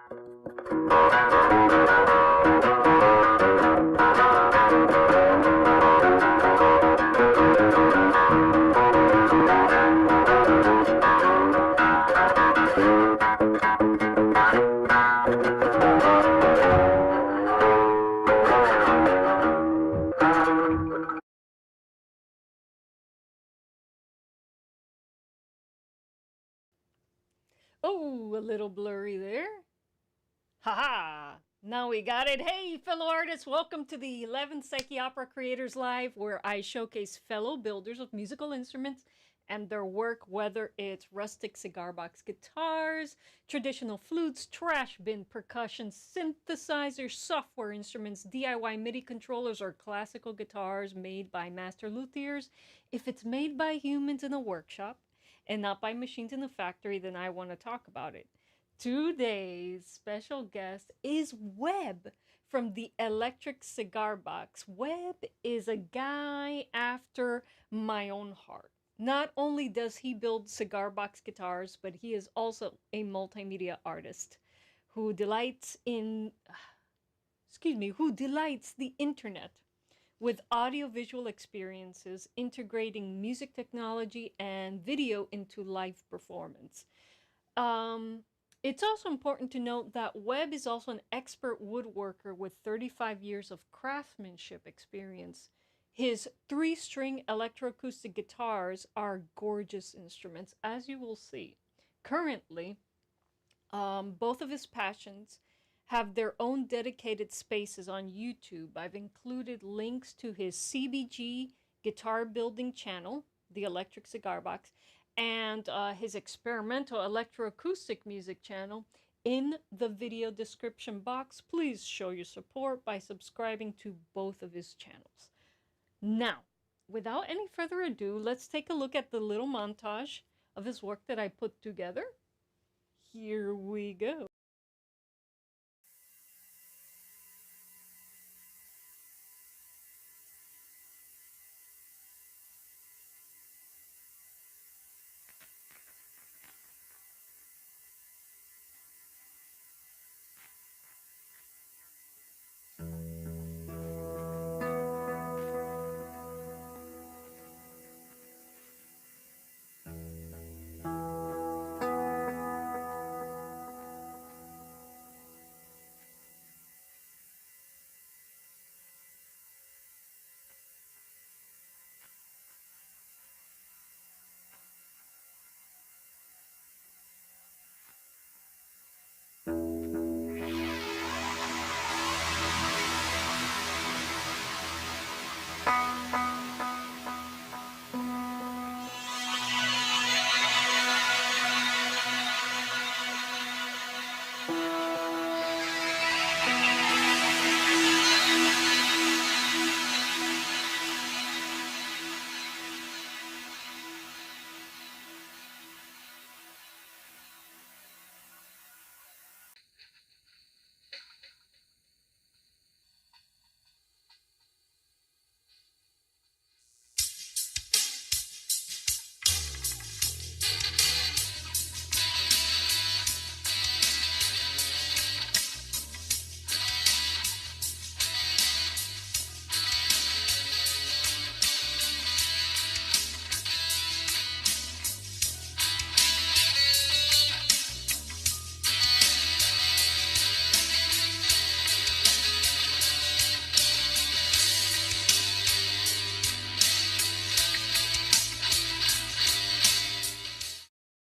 Oh, a little blurry there. Haha! Now we got it. Hey, fellow artists, welcome to the 11th Psycheopera Creators Live, where I showcase fellow builders of musical instruments and their work, whether it's rustic cigar box guitars, traditional flutes, trash bin percussion, synthesizers, software instruments, DIY MIDI controllers, or classical guitars made by master luthiers. If it's made by humans in a workshop and not by machines in a factory, then I want to talk about it. Today's special guest is Webb from the Electric Cigarbox. Webb is a guy after my own heart. Not only does he build cigar box guitars, but he is also a multimedia artist who delights the internet with audiovisual experiences, integrating music technology and video into live performance. It's also important to note that Webb is also an expert woodworker with 35 years of craftsmanship experience. His 3-string electroacoustic guitars are gorgeous instruments, as you will see. Currently, both of his passions have their own dedicated spaces on YouTube. I've included links to his CBG guitar building channel, the Electric Cigarbox, and his experimental electroacoustic music channel in the video description box. Please show your support by subscribing to both of his channels. Now, without any further ado, let's take a look at the little montage of his work that I put together. Here we go.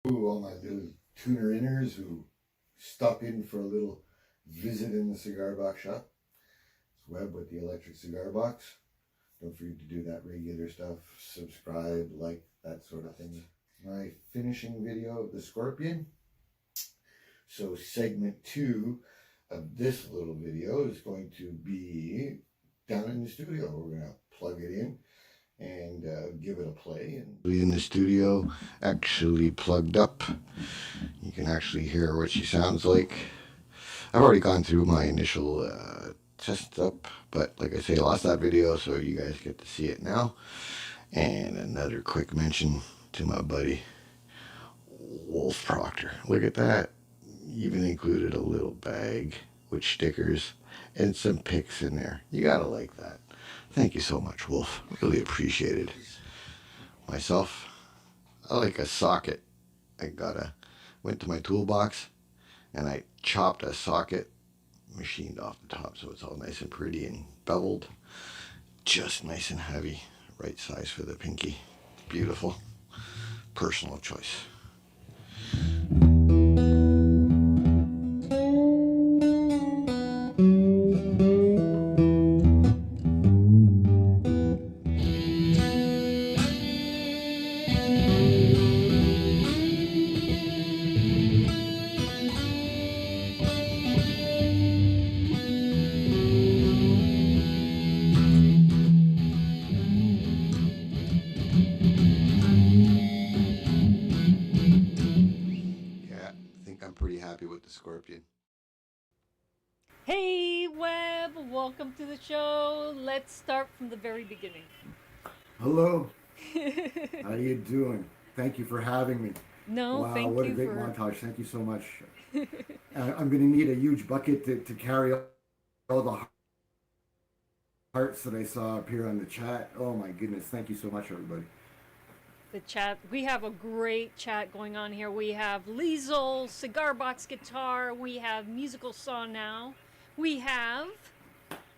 All my little tuner inners who stop in for a little visit in the cigar box shop. It's Webb with the Electric Cigar Box. Don't forget to do that regular stuff, subscribe, like, that sort of thing. My finishing video of the Scorpion. So segment 2 of this little video is going to be down in the studio. We're going to plug it in and give it a play. And in the studio, actually plugged up. You can actually hear what she sounds like. I've already gone through my initial test up, but like I say, I lost that video, so you guys get to see it now. And another quick mention to my buddy Wolf Proctor. Look at that. even included a little bag with stickers and some picks in there. You gotta like that. Thank you so much, Wolf. Really appreciate it. Myself, I like a socket. Went to my toolbox and I chopped a socket, machined off the top so it's all nice and pretty and beveled. Just nice and heavy. Right size for the pinky. Beautiful. Personal choice. Pretty happy with the Scorpion. Hey, Webb, welcome to the show. Let's start from the very beginning. Hello. How you doing? Thank you for having me. No, wow, thank what you a great for... montage. Thank you so much. I'm going to need a huge bucket to carry all the hearts that I saw appear on the chat. Oh my goodness. Thank you so much, everybody. The chat. We have a great chat going on here. We have Liza Cigarbox guitar. We have Musical Saw Now. We have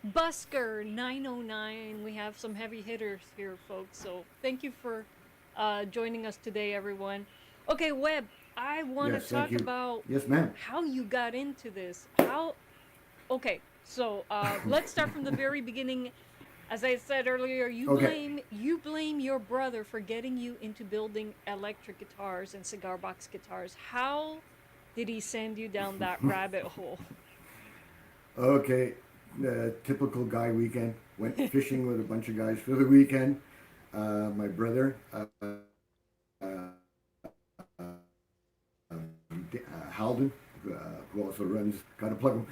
Busker 909. We have some heavy hitters here, folks. So thank you for joining us today, everyone. Okay, Webb, I want to talk about how you got into this. Okay, so let's start from the very beginning. As I said earlier, you blame your brother for getting you into building electric guitars and cigar box guitars. How did he send you down that rabbit hole? Okay, typical guy weekend. Went fishing with a bunch of guys for the weekend. My brother, Halden, who also runs, gotta plug him,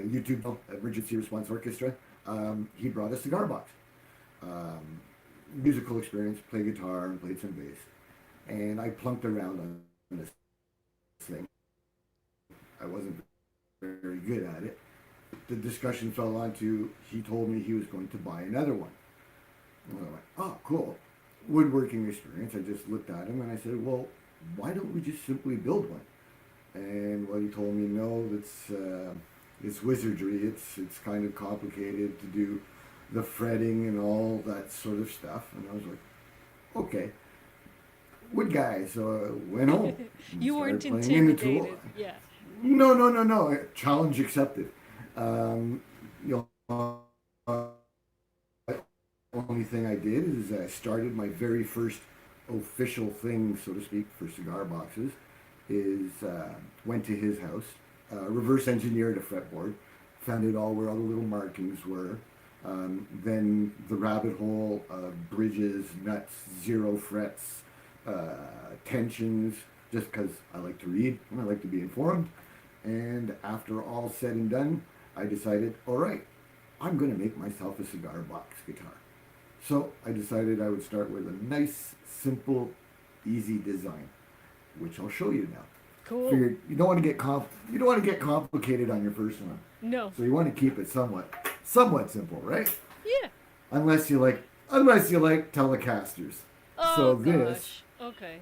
YouTube, Emergency Response Orchestra. He brought a cigar box. Musical experience, played guitar and played some bass. And I plunked around on this thing. I wasn't very good at it. The discussion fell on to, he told me he was going to buy another one. And I went, oh, cool. Woodworking experience. I just looked at him and I said, well, why don't we just simply build one? And well, he told me, no, it's wizardry. It's kind of complicated to do the fretting and all that sort of stuff. And I was like, okay. Wood guy. So I went home. You weren't intimidated. Yeah. No. Challenge accepted. Only thing I did is I started my very first official thing, so to speak, for cigar boxes. Went to his house, reverse engineered a fretboard, found out all the little markings were. Then the rabbit hole, bridges, nuts, zero frets, tensions, just because I like to read and I like to be informed. And after all said and done, I decided, all right, I'm going to make myself a cigar box guitar. So I decided I would start with a nice, simple, easy design, which I'll show you now. Cool. Figured you don't want to get complicated on your first one. No. So you want to keep it somewhat simple, right? Yeah. Unless you like Telecasters. Oh, so gosh. This okay.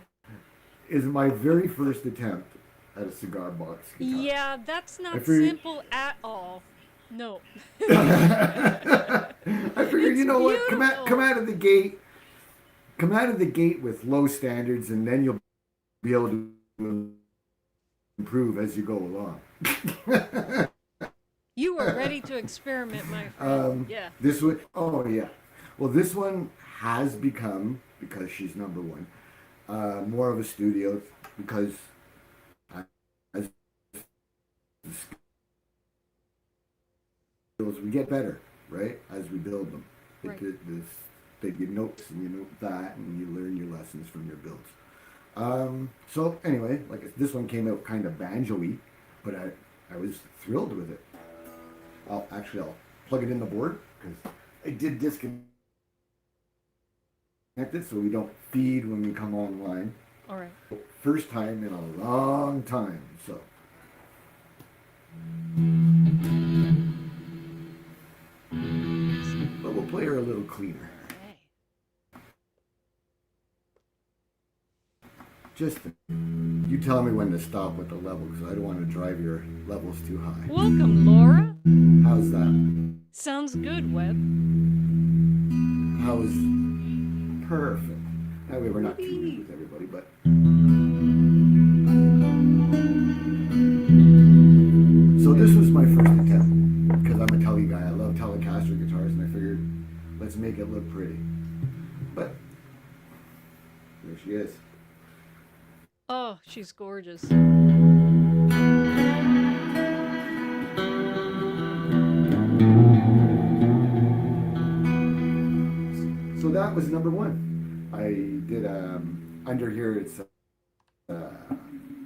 is my very first attempt at a cigar box guitar. Yeah, that's not simple at all. No. I figured, you know beautiful. What? Come out of the gate. Come out of the gate with low standards, and then you'll be able to improve as you go along. You were ready to experiment, my friend. Yeah. This one, oh yeah. Well, this one has become, because she's number one, more of a studio, because as we get better, right? As we build them. Right. They give notes and you note that and you learn your lessons from your builds. So anyway, this one came out kind of banjo-y, but I was thrilled with it. I'll plug it in the board because I did disconnect it so we don't feed when we come online. All right. First time in a long time, so But we'll play her a little cleaner. Okay. Just you tell me when to stop with the level because I don't want to drive your levels too high. Welcome, Laura. How's that? Sounds good, Webb. How's perfect? That way we're not too rude with everybody, but so this was my first attempt because I'm a Tele guy. I love Telecaster guitars, and I figured let's make it look pretty. But there she is. Oh, she's gorgeous. So that was number one. I did under here it's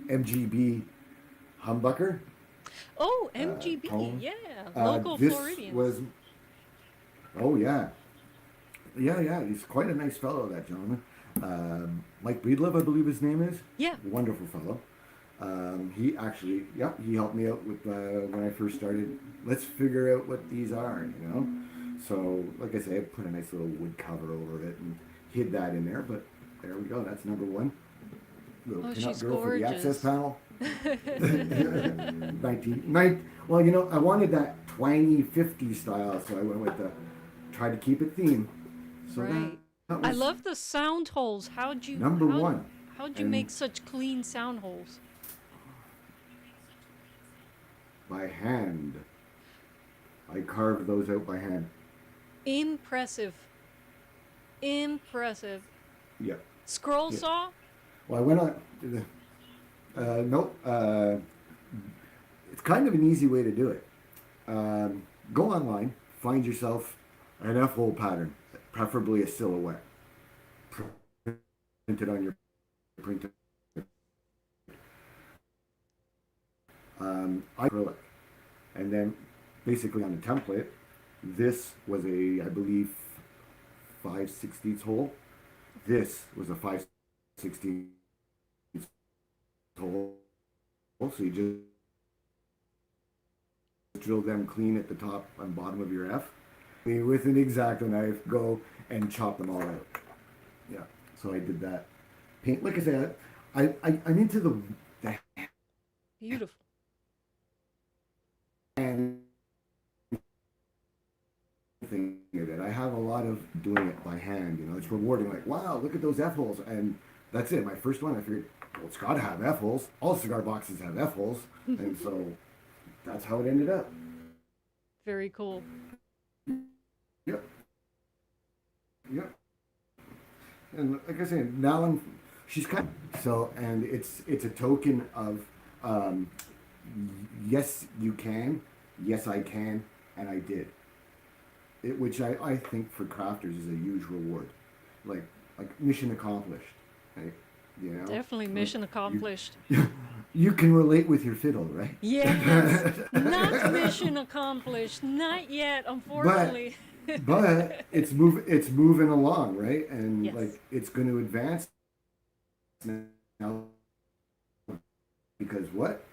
MGB humbucker. Oh, MGB, tone. yeah, local This Floridians. was, oh yeah, yeah. He's quite a nice fellow, that gentleman. Mike Breedlove, I believe his name is. Yeah. Wonderful fellow. He actually, he helped me out with when I first started. Let's figure out what these are, you know. So, like I say, I put a nice little wood cover over it and hid that in there. But there we go. That's number one. Little she's girl for the gorgeous. access panel. Well, you know, I wanted that twangy 50 style, so I went with tried to keep it theme. So Right. that I was love the sound holes. How'd you one. How'd you And make such clean sound holes? by hand. I carved those out by hand. Impressive. Impressive. Yeah. Scroll Yeah. saw? Well, I went on. Nope. It's kind of an easy way to do it. Go online, find yourself an F-hole pattern, preferably a silhouette. Print it on your printer. Acrylic. And then basically on the template, this was a, I believe, 5/16 hole. This was a 5/16 hole. So you just drill them clean at the top and bottom of your F. With an X-Acto knife, go and chop them all out. Yeah, so I did that. Paint, like I said, I'm into the Beautiful. hand thing of it. I have a lot of doing it by hand. You know, it's rewarding. Like, wow, look at those F holes, and that's it. My first one, I figured, well, it's got to have F holes. All cigar boxes have F holes, and so that's how it ended up. Very cool. Yep. Yep. And like I said, now she's kind of, so, and it's a token of yes you can, yes I can, and I did. Which I think for crafters is a huge reward, like mission accomplished. Right? You know, Definitely mission accomplished. You can relate with your fiddle, right? Yes. Not mission accomplished. Not yet, unfortunately. But it's moving along, right? And Yes. like it's going to advance now because what?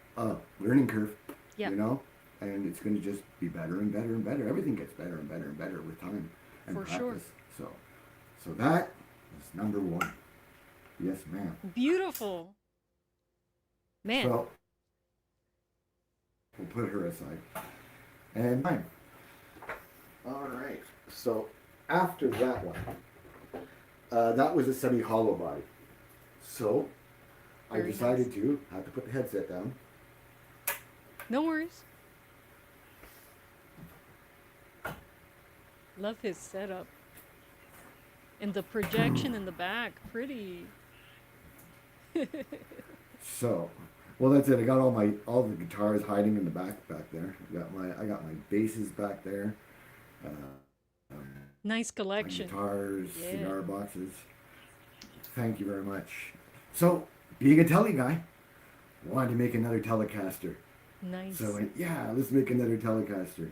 Learning curve. Yeah. You know, and it's going to just be better and better and better. Everything gets better and better and better with time and For practice. sure. So that is number one. Yes, ma'am. Beautiful. Man. So we'll put her aside. And mine. All right. So after that one, that was a semi-hollow body. So I Very decided nice. to have to put the headset down. No worries. Love his setup. And the projection in the back. Pretty. So, well, that's it. I got all the guitars hiding in the back there. I got my basses back there. Nice My collection. guitars, Yeah. cigar boxes. Thank you very much. So, being a tele guy, wanted to make another Telecaster. Nice. So I went, yeah, let's make another Telecaster.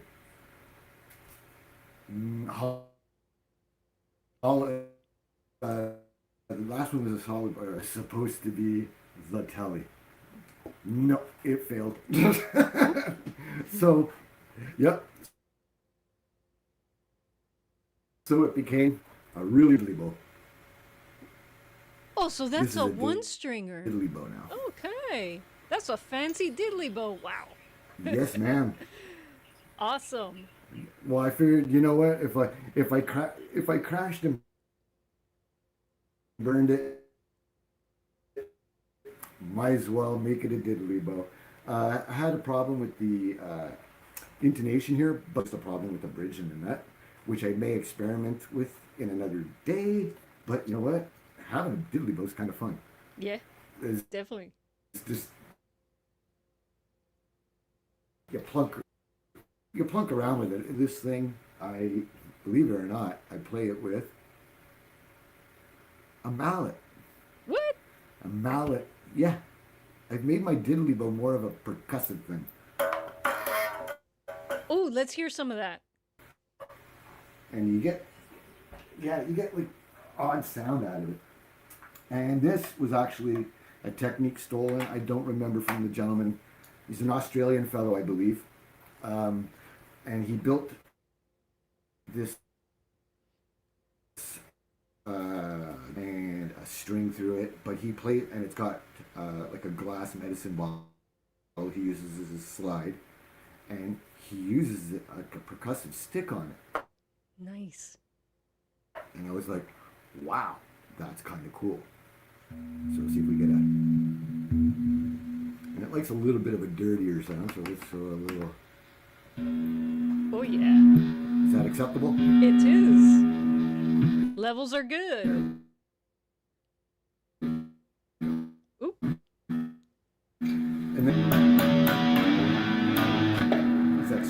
The last one was a solid, or supposed to be the Tele. No, it failed. So, yep. So it became a really diddly bow. Oh, so This that's is a a one stringer. diddly bow now. Okay. That's a fancy diddly bow. Wow. Yes, ma'am. Awesome. Well, I figured, you know what? If I crashed and burned it, might as well make it a diddly bow. I had a problem with the intonation here, but it's a problem with the bridge and the nut, which I may experiment with in another day. But you know what? Having a diddly bow is kind of fun. Yeah, It's definitely. just you plunk you plunk around with it. This thing, I believe it or not, I play it with a mallet. What? A mallet. Yeah, I've made my diddly bow more of a percussive thing. Oh, let's hear some of that. And you get like odd sound out of it. And this was actually a technique stolen. I don't remember from the gentleman. He's an Australian fellow, I believe. And he built this and a string through it, but he played, and it's got like a glass medicine bottle he uses as a slide, and he uses it like a percussive stick on it. Nice. And I was like, wow, that's kind of cool. So let's see if we get a, and it likes a little bit of a dirtier sound, so let's throw a little. Oh, yeah. Is that acceptable? It is. Levels are good. Oop. And then is that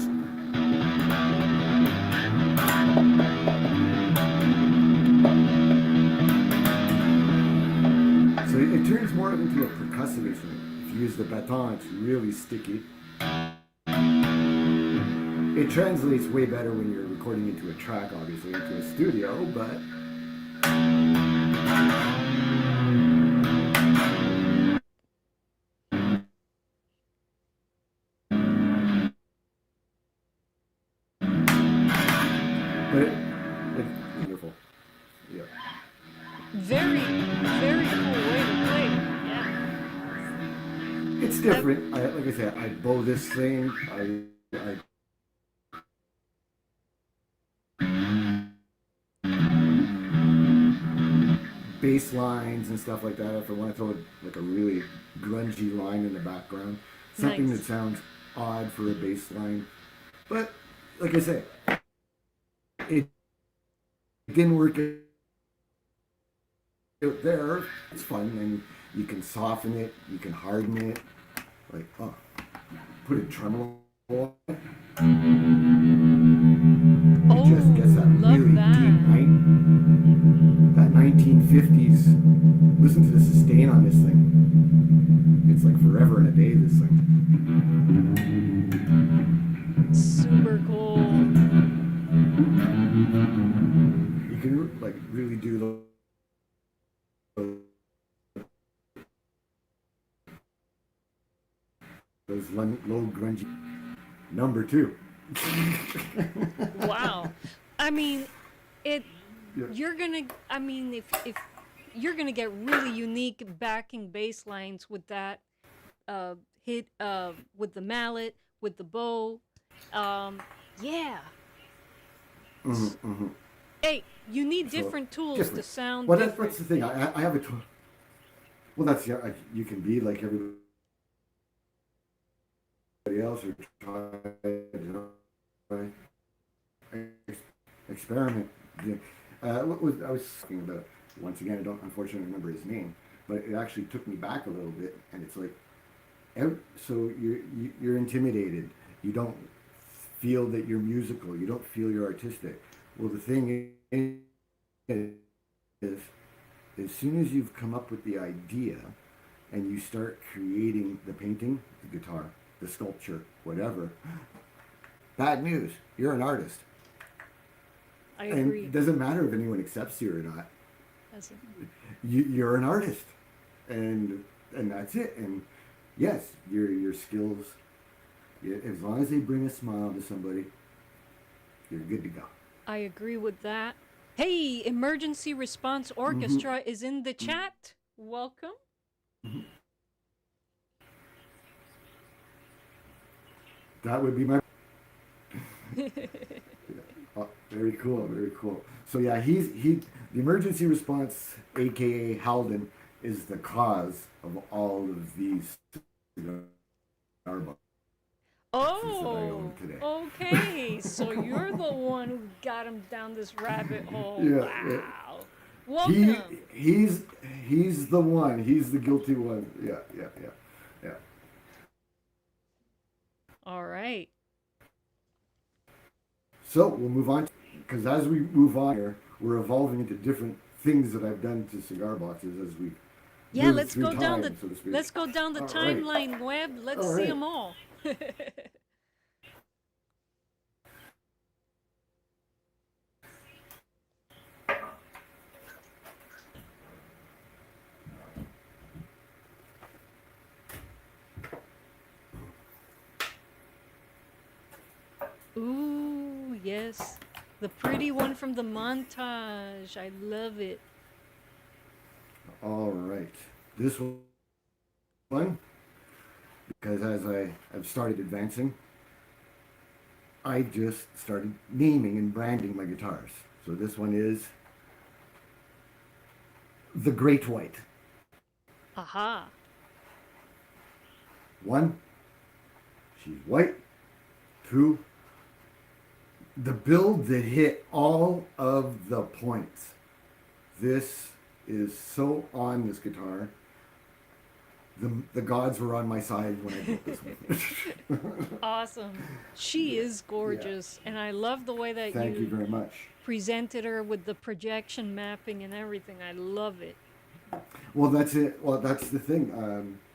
so it turns more into a percussive instrument. If you use the baton, it's really sticky. It translates way better when you're recording into a track, obviously, into a studio, but it's wonderful. Yeah. Very, very cool way to play it. Yeah. It's different. Like I said, I bow this thing. I bass lines and stuff like that. If I want to throw like a really grungy line in the background, something Nice. that sounds odd for a bass line. But like I say, it didn't work out there. It's fun, and you can soften it, you can harden it. Like, oh, put a tremolo on it. It just gets that Love really that. deep that 1950s. Listen to the sustain on this thing. It's like forever and a day, this thing. Super cool. You can like really do those low grungy. Number two. Wow. I mean, it. Yeah. You're gonna. I mean, if you're gonna get really unique backing bass lines with that hit with the mallet, with the bow. Yeah. Mm-hmm. Hey, you need So, different tools to different. sound Well, different. that's the thing. I have a tool. Well, that's yeah. You can be like everybody else, or try experiment. Yeah. What was I was talking about? Once again, I don't unfortunately remember his name, but it actually took me back a little bit, and it's like, so you're intimidated. You don't feel that you're musical. You don't feel you're artistic. Well, the thing is, as soon as you've come up with the idea, and you start creating the painting, the guitar, the sculpture, whatever, bad news. You're an artist. I And agree. it doesn't matter if anyone accepts you or not. That's it. You're an artist, and that's it. And yes, your skills, as long as they bring a smile to somebody, you're good to go. I agree with that. Hey, Emergency Response Mm-hmm. Orchestra is in the chat. Welcome. That would be my. Oh, very cool, very cool. So yeah, the emergency response, aka Halden, is the cause of all of these cigar boxes that I own Oh, today. okay. So you're the one who got him down this rabbit hole. Yeah, yeah. Wow. He Welcome. he's he's the one. He's the guilty one. Yeah, yeah, yeah, yeah. All right. So we'll move on because as we move on here, we're evolving into different things that I've done to cigar boxes as we Yeah, move through time, so to speak. let's go down the All right, timeline, Webb. Let's all see right. them all. Ooh, yes. The pretty one from the montage. I love it. All right. This one, because as I've started advancing, I just started naming and branding my guitars. So this one is the Great White. Aha. One, she's white. Two, the build that hit all of the points. This is so on this guitar. The gods were on my side when I built this one. Awesome. She is Yeah. gorgeous. And I love the way that Thank you you very much. presented her with the projection mapping and everything. I love it. Well, that's it. Well, that's the thing.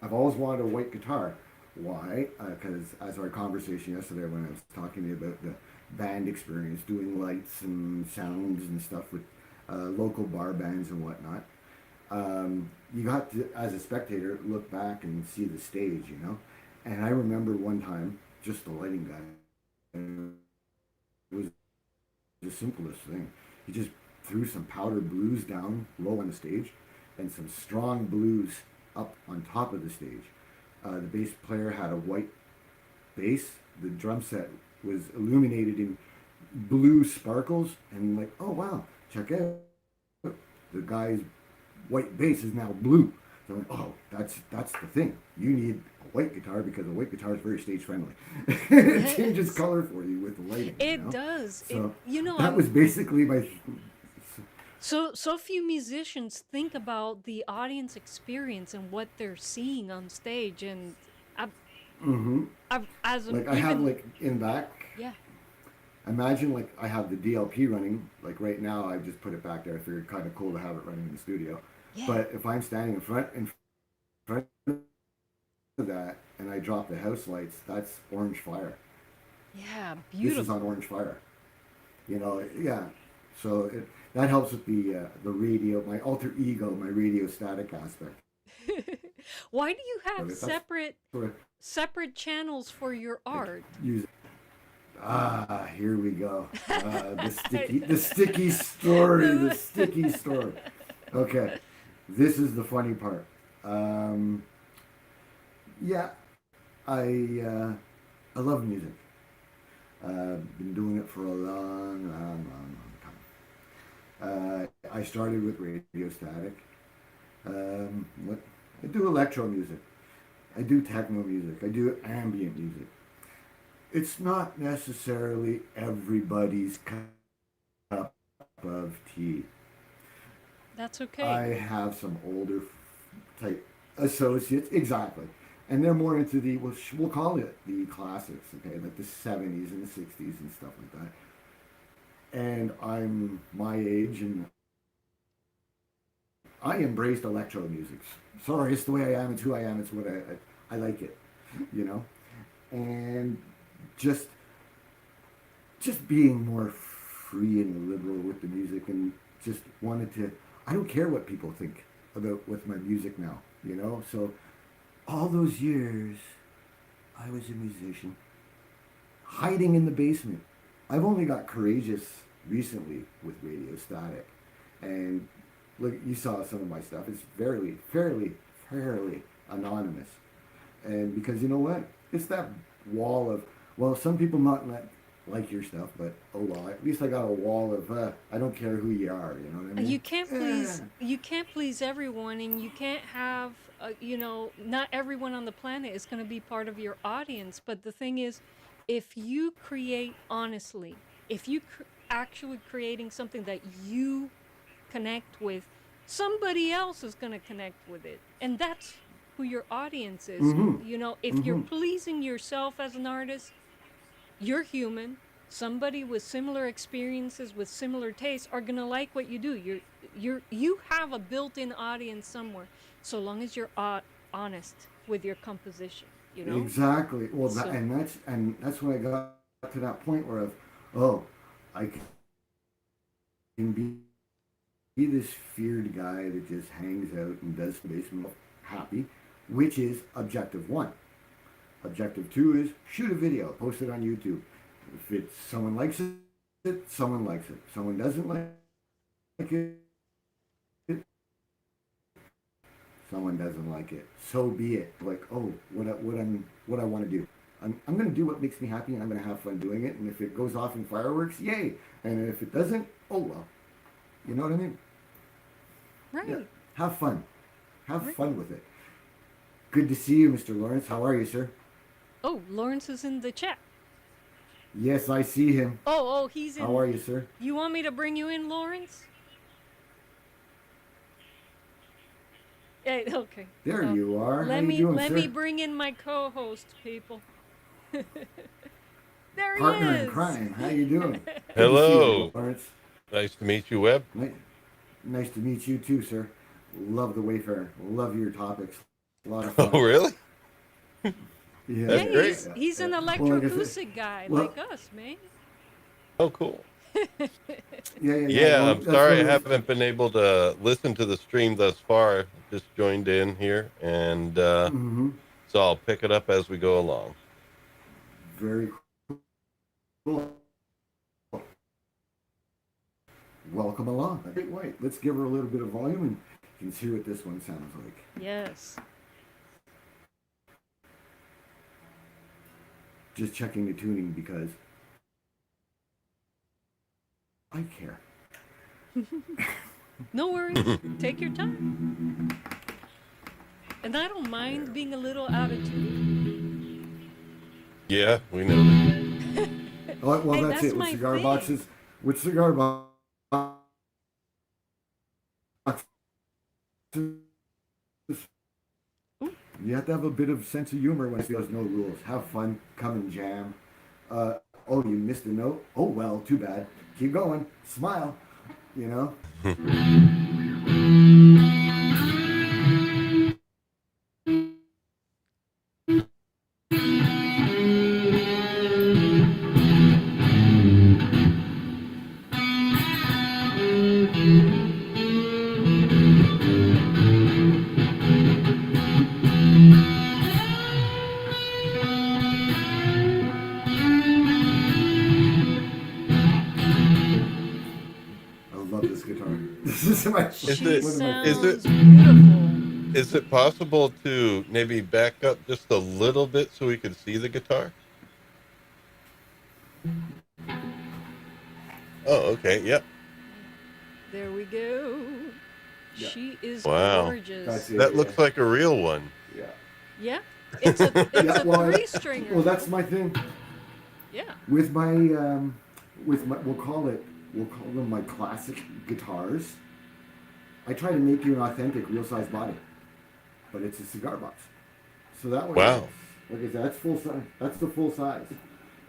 I've always wanted a white guitar. Why? Because as our conversation yesterday, when I was talking to you about the band experience, doing lights and sounds and stuff with local bar bands and whatnot, you got to, as a spectator, look back and see the stage, you know. And I remember one time, just the lighting guy, and it was the simplest thing. He just threw some powder blues down low on the stage, and some strong blues up on top of the stage. The bass player had a white bass. The drum set was illuminated in blue sparkles, and like, oh wow, check out the guy's white bass is now blue. So I'm like, oh, that's the thing. You need a white guitar because a white guitar is very stage friendly. It changes Yes. color for you with the lighting. You It know. does. It So you know, that was I'm basically my. so few musicians think about the audience experience and what they're seeing on stage and Mm-hmm. as a, Like I have even like in back. yeah. Imagine like I have the DLP running. Like right now, I just put it back there. I figured kind of cool to have it running in the studio. Yeah. But if I'm standing in front of that and I drop the house lights, that's orange fire. Yeah, This is on beautiful. orange fire. You know, yeah. So that helps with the radio, my alter ego, my radio static aspect Why do you have of it. That's sort of separate channels for your like art? use. Ah, here we go. The sticky story, the sticky story. Okay, this is the funny part. Um, yeah, I love music. Been doing it for a long time. I started with radio static. What I do electro music. I do techno music. I do ambient music. It's not necessarily everybody's cup of tea. That's I okay. have some older type associates, exactly, and they're more into we'll call it the classics, okay, like the '70s and the '60s and stuff like that. And I'm my age, and I embraced electro music. Sorry, it's the way I am. It's who I am. It's what I like it, you know, and just just being more free and liberal with the music, and just wanted to. I don't care what people think about with my music now, you know. So all those years, I was a musician, hiding in the basement. I've only got courageous recently with radio static. And look, you saw some of my stuff. It's fairly anonymous. And because you know what? It's that wall of, well, some people not like your stuff, but oh well, at least I got a wall of, I don't care who you are, you know what I mean? You can't please everyone, and you can't have not everyone on the planet is going to be part of your audience. But the thing is, if you create honestly, if you actually creating something that you connect with, somebody else is going to connect with it, and that's who your audience is. If you're pleasing yourself as an artist, you're human. Somebody with similar experiences, with similar tastes, are gonna like what you do. You have a built-in audience somewhere, so long as you're honest with your composition. Exactly. Well, that's when I got to that point where I can be this feared guy that just hangs out and does the basement happy, which is objective one. Objective two is shoot a video, post it on YouTube. If someone likes it, someone likes it. Someone doesn't like it, someone doesn't like it. So be it. Like, what I want to do. I'm going to do what makes me happy, and I'm going to have fun doing it. And if it goes off in fireworks, yay. And if it doesn't, oh well. You know what I mean? Right. Yeah. Have fun. Have fun with it. Good to see you, Mr. Lawrence. How are you, sir? Oh, Lawrence is in the chat. Yes, I see him. Oh, he's in. How are you, sir? You want me to bring you in, Lawrence? Hey, okay. There you are. Let How you doing, let sir? me bring in my co-host, people. There he Partner is. in crime. How you doing? Hello. Lawrence. Nice to meet you, Webb. Nice to meet you too, sir. Love the Wayfarer. Love your topics. A lot of fun. Oh, really? Yeah, That's great. He's an Electro-Acoustic guy like us, man. Oh, cool. Yeah. Yeah, I'm sorry I what haven't been able to listen to the stream thus far. Just joined in here, and so I'll pick it up as we go along. Very cool. Welcome along. Wait, let's give her a little bit of volume and you can see what this one sounds like. Yes. Just checking the tuning because I care. No worries. Take your time. And I don't mind being a little out of tune. Yeah, we know that. Well, Hey, that's it. With my cigar thing. boxes, with cigar boxes, you have to have a bit of sense of humor when there's no rules. Have fun, come and jam. You missed a note? Oh well, too bad. Keep going, smile, you know. This is my Is beautiful. Is it possible to maybe back up just a little bit so we can see the guitar? Oh, okay. Yep. There we go. Yeah. She is Wow. gorgeous. That looks like a real one. Yeah. Yeah. It's a three-stringer. Well, that's my thing. Yeah. With my we'll call them my classic guitars. I try to make you an authentic real size body, but it's a cigar box. So that one, wow. Like I said, that's full size. That's the full size.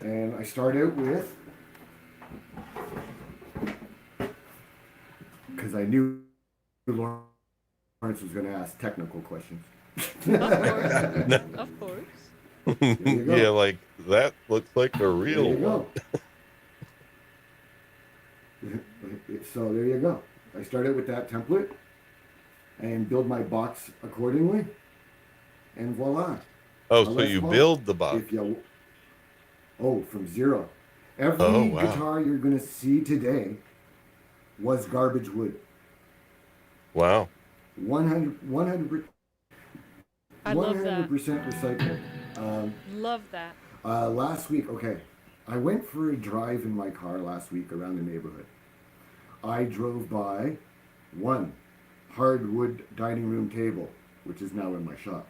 And I start out with, because I knew Lawrence was going to ask technical questions. Of course. Yeah, like that looks like a real one. So there you go. I started with that template and build my box accordingly. and voila. Oh, A so Les you Paul. build the box. If you, oh, from zero. Oh, Every wow. guitar you're going to see today was garbage wood. Wow. 100% I love that. recycled. Love that. Last week, okay, I went for a drive in my car last week around the neighborhood. I drove by one hardwood dining room table, which is now in my shop.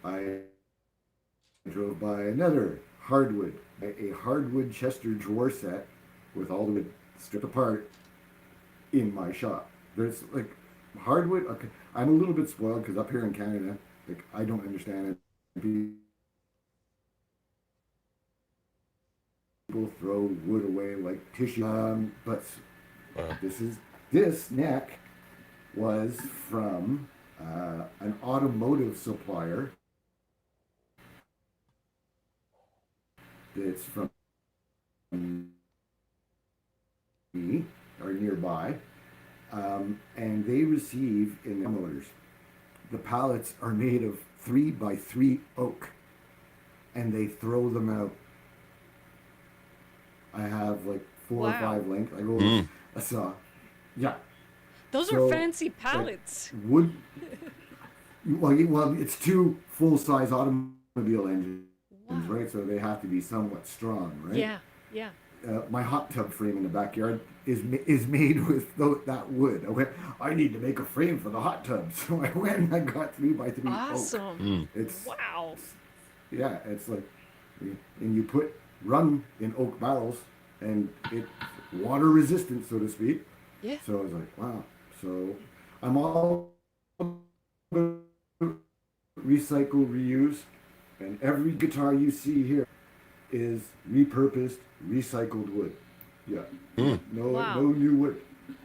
I drove by another hardwood, a hardwood Chester drawer set with all the wood stripped apart in my shop. There's like hardwood. Okay, I'm a little bit spoiled because up here in Canada, like I don't understand it. People throw wood away like tissue. But Wow. this neck was from an automotive supplier. That's from me or nearby, and they receive in the motors. The pallets are made of 3x3 oak, and they throw them out. I have like four or five length. I go, I saw, yeah. Those are fancy pallets. Like, wood. Well, it's two full-size automobile engines, right? So they have to be somewhat strong, right? Yeah, yeah. My hot tub frame in the backyard is made with that wood. I went, I need to make a frame for the hot tub. So I went and I got 3x3 Awesome. oak. It's wow. Yeah, it's like, and you put rum in oak barrels and it's water resistant, so to speak. Yeah. So I was like, wow. So I'm all recycle, reuse, and every guitar you see here is repurposed, recycled wood. Yeah. No new wood.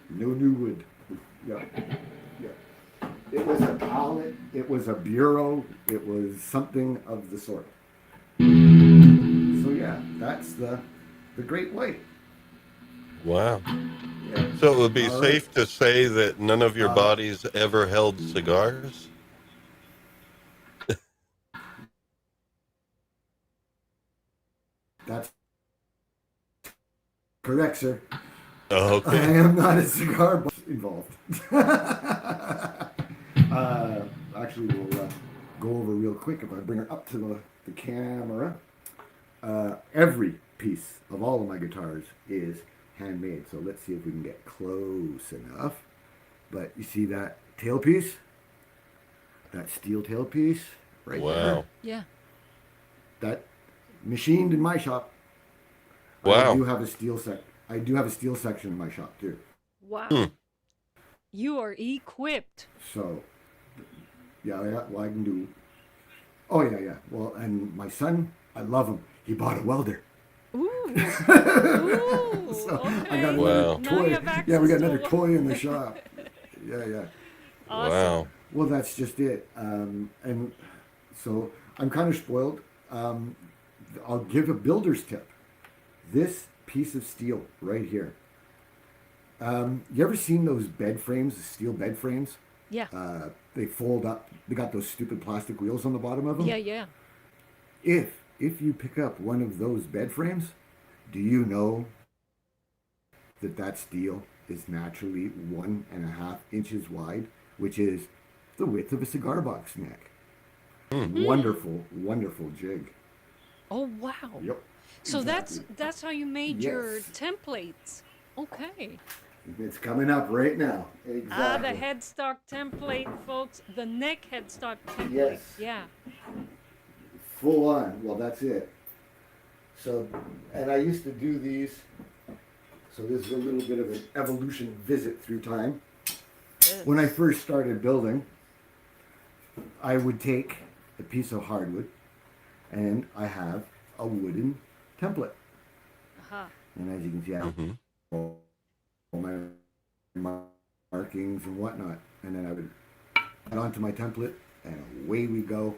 No new wood. Yeah. Yeah. It was a pallet, it was a bureau, it was something of the sort. So yeah, that's the Great White. Wow. Yeah. So it would be All safe right. to say that none of your bodies ever held cigars? That's correct, sir. Oh, okay. I am not a cigar involved. Actually, we'll go over real quick if I bring her up to the camera. Every piece of all of my guitars is handmade. So let's see if we can get close enough. But you see that tailpiece? That steel tailpiece right there? Wow. Yeah. That machined in my shop. Wow. I do have a steel section in my shop too. Wow. You are equipped. So, yeah, well, I can do. Oh yeah. Well, and my son, I love him. He bought a welder. Ooh. So Okay. I got Wow. another Now toy. you have Yeah, we got access to another a toy in the shop. Yeah. Awesome. Wow. Well, that's just it. And so I'm kind of spoiled. I'll give a builder's tip. This piece of steel right here. You ever seen those bed frames, the steel bed frames? Yeah. They fold up. They got those stupid plastic wheels on the bottom of them. Yeah. If you pick up one of those bed frames, do you know that steel is naturally 1.5 inches wide, which is the width of a cigar box neck. Wonderful jig. Oh wow. Yep. So exactly. that's how you made your Yes. templates. Okay. It's coming up right now. Exactly. The headstock template, folks. The neck headstock template. Yes. Yeah. Full on. Well, that's it. So, and I used to do these. So this is a little bit of an evolution visit through time. Good. When I first started building, I would take a piece of hardwood and I have a wooden template. Uh-huh. And as you can see, I have all my markings and whatnot. And then I would put onto my template and away we go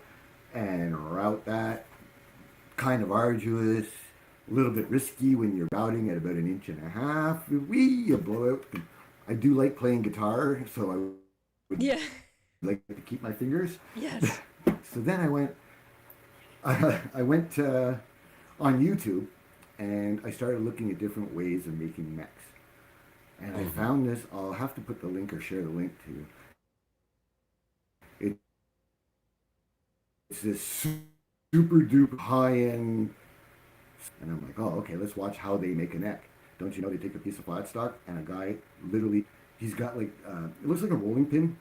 and route that. Kind of arduous, a little bit risky when you're routing at about 1.5 inches. You blow out. I do like playing guitar, so Yeah. like to keep my fingers. Yes. So then I went on YouTube and I started looking at different ways of making necks. And I found this. I'll have to put the link or share the link to you. It's this super duper high end, and I'm like, oh, okay, let's watch how they make a neck. Don't you know they take a piece of flat stock and a guy literally, he's got like, it looks like a rolling pin,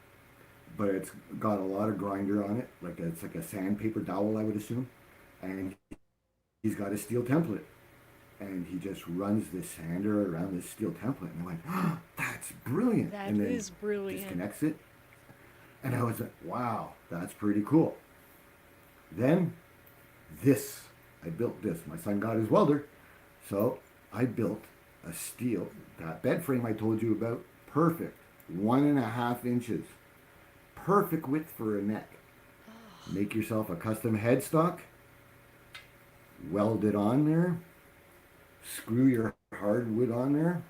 but it's got a lot of grinder on it, like it's like a sandpaper dowel, I would assume, and he's got a steel template, and he just runs this sander around this steel template, and I'm like, oh, that's brilliant. That and then is brilliant. disconnects it, and I was like, wow, that's pretty cool. Then I built this. My son got his welder, so I built a steel, that bed frame I told you about, perfect, 1.5 inches, perfect width for a neck. Make yourself a custom headstock, weld it on there, screw your hardwood on there,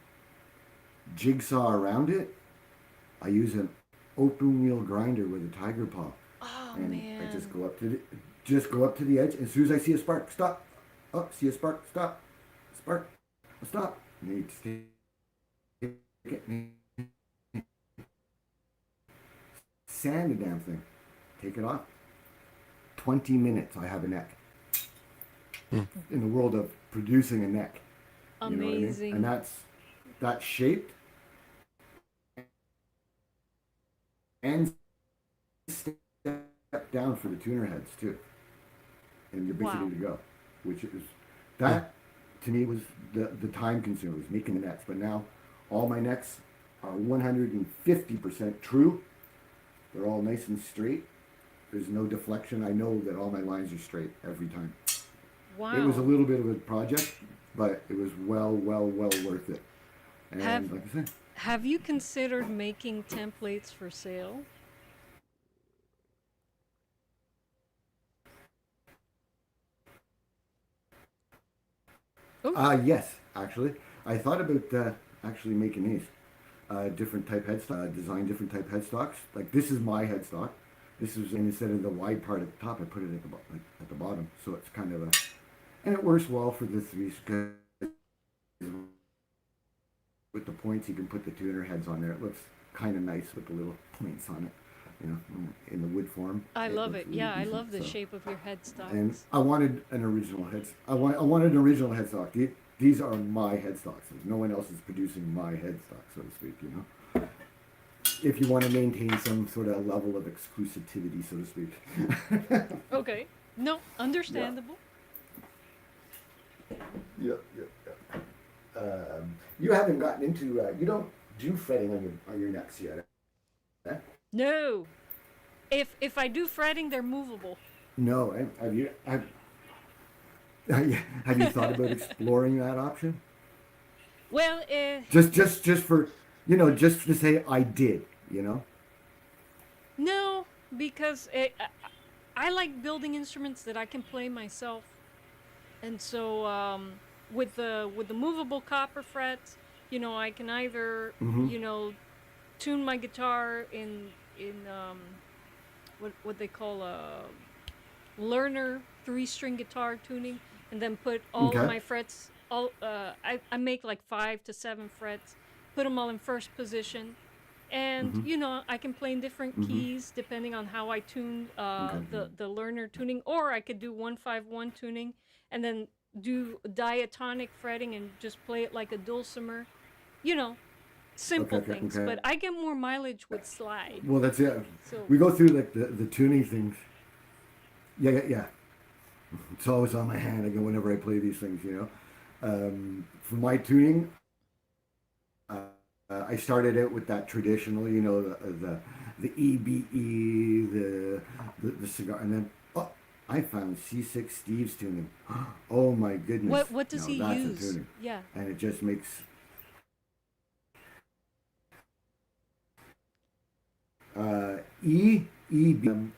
jigsaw around it. I use an open wheel grinder with a tiger paw. Oh, and man. I just go up to the edge, and as soon as I see a spark, stop. Oh, see a spark, stop. Spark, stop. And then you just take it and sand the damn thing. Take it off. 20 minutes, I have a neck. In the world of producing a neck. Amazing. You know what I mean? And that's shaped and step down for the tuner heads too, and you're basically to go, which is that to me was the time consumers making the necks. But now all my necks are 150% true. They're all nice and straight. There's no deflection. I know that all my lines are straight every time. Wow. It was a little bit of a project, but it was well worth it. And like I said, have you considered making templates for sale? Yes, actually. I thought about actually making these. Different type headstock, design different type headstocks. Like this is my headstock. This is, and instead of the wide part at the top, I put it at the bottom. So it's kind of and it works well for the three. With the points, you can put the tuner heads on there. It looks kind of nice with the little points on it, you know, in the wood form. I love it. Really Yeah, I decent, love the so. shape of your headstocks. And I wanted an original I wanted an original headstock. These are my headstocks. No one else is producing my headstock, so to speak. You know, if you want to maintain some sort of level of exclusivity, so to speak. Okay. No, understandable. Yeah. You haven't gotten into. You don't do fretting on your necks yet. Eh? No. If I do fretting, they're movable. No. Have you thought about exploring that option? Well, just for just to say I did. You know. no, because I like building instruments that I can play myself, and so with the movable copper frets, I can either tune my guitar in what they call a learner 3-string guitar tuning, and then put all of my frets. I make like 5 to 7 frets, put them all in first position, and I can play in different keys depending on how I tuned the learner tuning, or I could do 1-5-1 tuning and then do diatonic fretting and just play it like a dulcimer, simple things. Okay. But I get more mileage with slide. Well, that's it. So We go through like the tuning things. Yeah. It's always on my hand. I go whenever I play these things. For my tuning, I started out with that traditional, the EBE, the cigar, and then I found C6 Steve's tuning. Oh my goodness! what does he that's use? A tuning. Yeah. And it just makes E.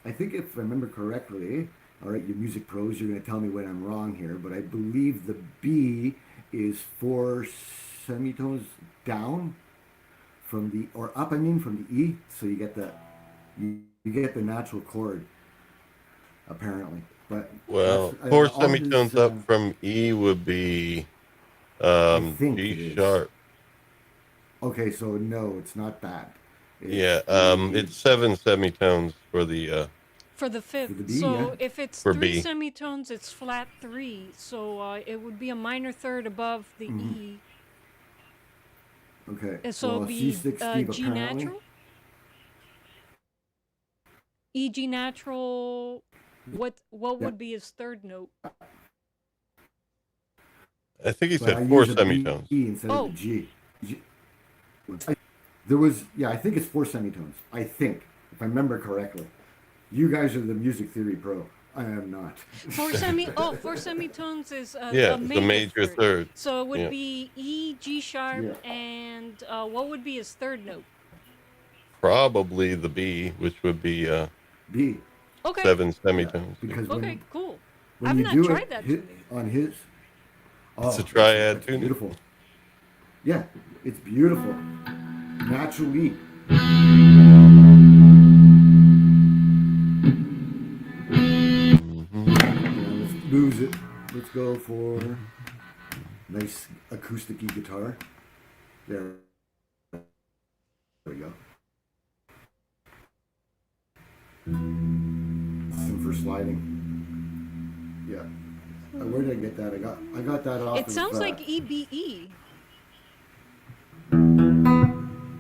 I think if I remember correctly, all right, you music pros, you're going to tell me when I'm wrong here, but I believe the B is 4 semitones down from the, or up, from the E, so you get the you get the natural chord apparently. But Well, that's four all his. semitones up from E would be I think it G is. sharp. Okay, so no, it's not that. Yeah, It's the it's 7 semitones for the For the for the fifth. B, yeah. So if it's for three B. semitones, it's flat 3. So it would be a minor third above the Mm-hmm. E. Okay. And so it'd Well, be C6 Steve G apparently. natural, E G natural. What Yeah, would be his third note? I think he but I said four use a B semitones. instead of a Oh, G. There was, yeah, I think it's 4 semitones. I think, if I remember correctly. You guys are the music theory pro. I am not. four semitones is Yeah, a it's a major major third. third. So it would Yeah, be E, G sharp, Yeah. and what would be his third note? probably the B, which would be B. Okay, Yeah,7 semitones. Yeah. because okay, cool. when I've you not do it tried that tuning. on his, It's a oh, triad that's tuning. beautiful. Yeah, it's beautiful. Naturally. Mhm. Let's lose it. Let's go for nice acoustic-y guitar. There we go. And for sliding. Yeah. Where did I get that? I got that off It of. sounds like EBE.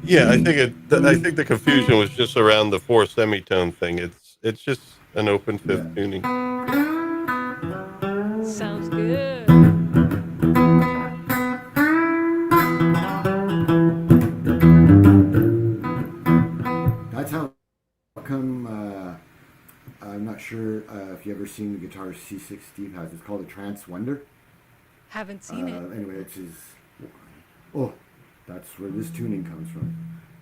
Yeah, I think the confusion was just around the 4 semitone thing. It's just an open Yeah. fifth tuning. Sounds good. That's how come. I'm not sure if you ever seen the guitar C6 Steve has. It's called a Trance Wonder. Haven't seen it. Anyway, it's his. Oh, that's where this tuning comes from.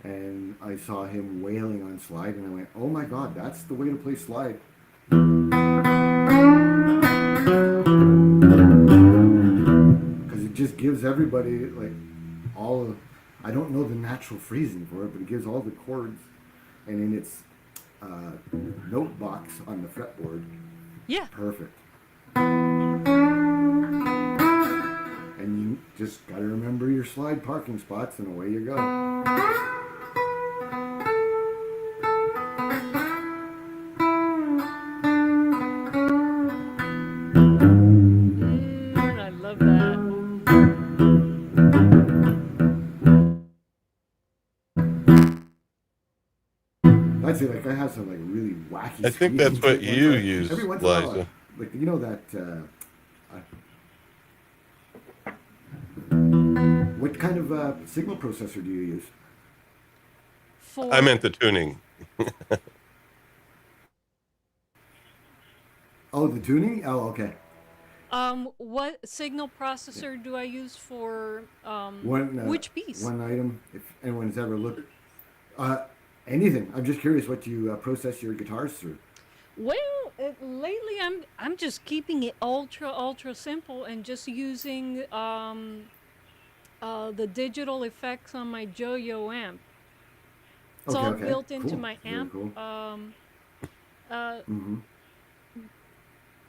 And I saw him wailing on slide, and I went, "Oh my God, that's the way to play slide." Because it just gives everybody like all of. I don't know the natural phrasing for it, but it gives all the chords, and in its note box on the fretboard. Yeah. Perfect. And you just got to remember your slide parking spots, and away you go. I love that. That's it. Like I have some like really wacky. I think that's what you use, every once in a while, Liza. like you know that. What kind of signal processor do you use? I meant the tuning. Oh, the tuning. Oh, okay. What signal processor do I use for One. which piece? One item. If anyone's ever looked. Anything. I'm just curious what you process your guitars through. Well, lately I'm just keeping it ultra simple and just using the digital effects on my Joyo amp. It's all built into cool. my Very amp. cool.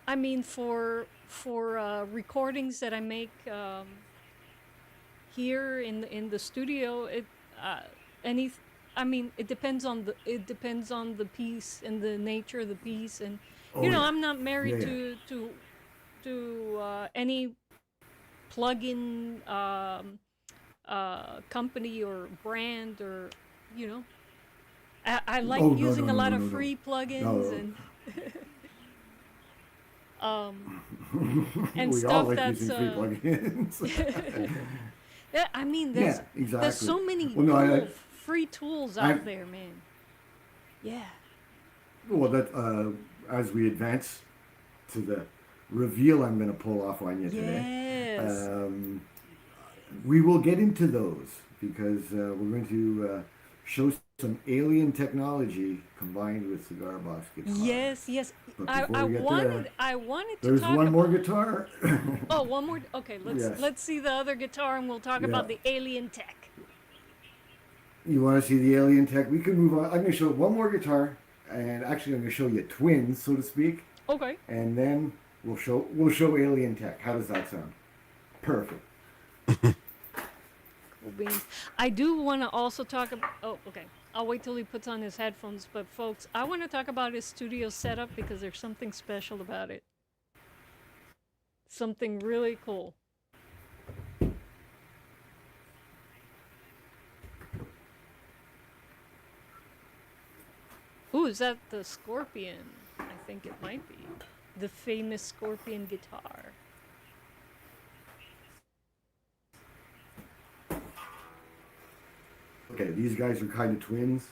I mean, for recordings that I make here in the studio, I mean, it depends on the piece and the nature of the piece, and I'm not married to any plug-in company or brand, or I like using a lot of free plugins and and we stuff all like that's using free plugins. yeah, I mean, there's so many cool free tools out there, man. Yeah. Well, that as we advance to the reveal I'm going to pull off on you today, we will get into those because we're going to show some alien technology combined with cigar box guitar. Yes. I wanted to there's talk one more guitar. Oh, one more. Okay, let's see the other guitar, and we'll talk about the alien tech. You want to see the alien tech? We can move on. I'm going to show one more guitar, and actually I'm going to show you twins, so to speak, Okay. and then we'll show alien tech. How does that sound? Perfect. Cool beans. I do want to also talk about. Oh, okay. I'll wait till he puts on his headphones. But folks, I want to talk about his studio setup because there's something special about it. Something really cool. Ooh, is that the Scorpion? I think it might be. The famous Scorpion guitar. Okay, these guys are kind of twins.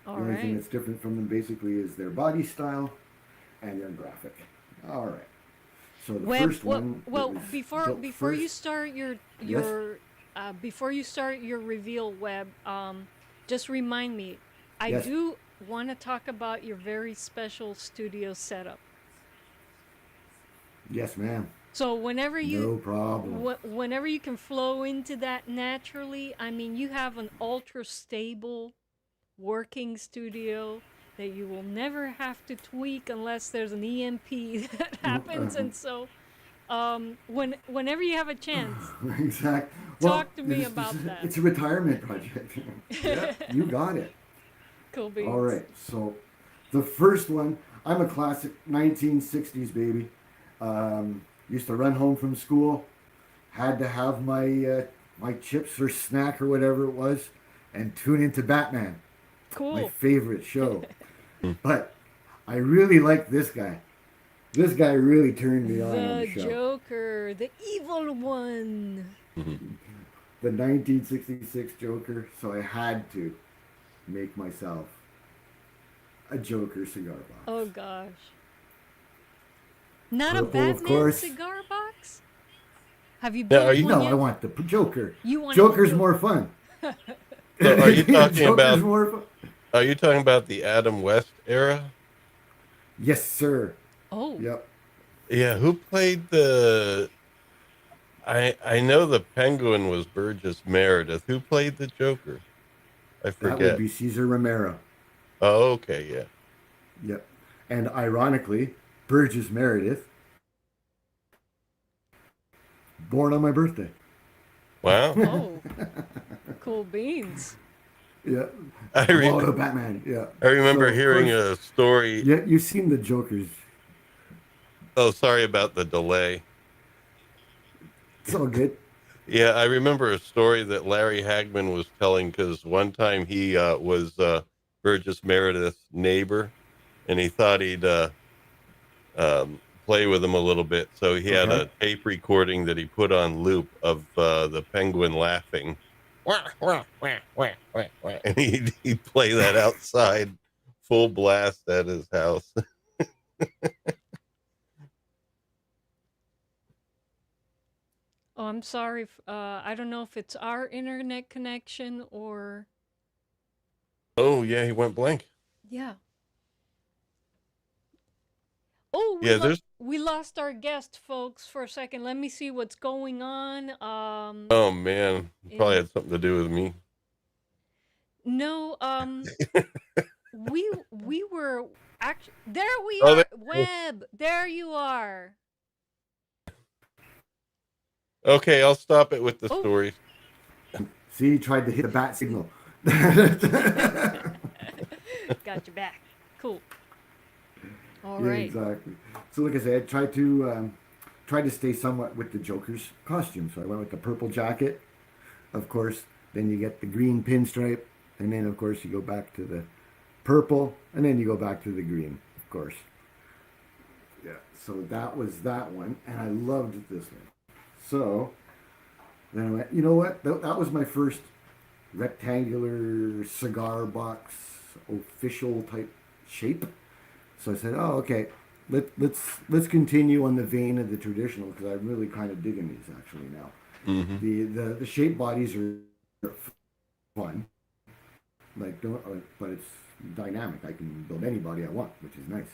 All The only thing right. that's different from them basically is their body style and their graphic. All right. So the first one. Well, that was before built before you first- start Yes? before you start your reveal, Webb, just remind me. I Yes. do want to talk about your very special studio setup. Yes, ma'am. So whenever No problem. whenever you can flow into that naturally, I mean, you have an ultra stable working studio that you will never have to tweak unless there's an EMP that happens. And so, whenever you have a chance, Exactly. talk to me about that. It's a retirement project. Yeah, you got it. Cool beans. All right. So the first one, I'm a classic 1960s baby. Used to run home from school, had to have my my chips or snack or whatever it was, and tune into Batman, my Cool. favorite show. But I really like this guy. This guy really turned me on The the show. Joker, the evil one. The 1966 Joker. So I had to make myself a Joker cigar box. Oh gosh. Not a Purple, of Batman course. cigar box? Have you Yeah, built are you- one No, yet? I want the Joker. You want Joker's the more fun. So are you talking Joker's about? more fun. Are you talking about the Adam West era? Yes, sir. Oh, Yep. Yeah, who played the? I know the Penguin was Burgess Meredith. Who played the Joker? I That would forget. be Cesar Romero. Oh, okay, yeah. Yep. And ironically, Burgess Meredith, born on my birthday. Wow. oh. Cool beans. Yeah. I Oh, Batman. Yeah. I remember So, of hearing course- a story. Yeah, you've seen the Jokers. Oh, sorry about the delay. It's all good. Yeah, I remember a story that Larry Hagman was telling because one time he was Burgess Meredith's neighbor, and he thought he'd play with him a little bit. So he had a tape recording that he put on loop of the Penguin laughing, and he'd play that outside, full blast at his house. Oh, I'm sorry. I don't know if it's our internet connection or. Oh yeah, he went blank. Yeah. Oh, Yeah, there's. we lost our guest, folks, for a second. Let me see what's going on. Oh man, probably Yeah. had something to do with me. No, we were actually there. We Oh, are, there- Webb. There you are. Okay, I'll stop it with the Oh. story. See, he tried to hit a bat signal. Got your back. Cool. All Yeah, right. exactly. So, like I said, tried to stay somewhat with the Joker's costume. So I went with the purple jacket, of course. Then you get the green pinstripe, and then of course you go back to the purple, and then you go back to the green, of course. Yeah. So that was that one, and I loved this one. So then I went, you know what? That was my first rectangular cigar box official type shape. So I said, oh, okay, let's continue on the vein of the traditional because I'm really kind of digging these actually now. Mm-hmm. The shape bodies are fun, but it's dynamic. I can build any body I want, which is nice.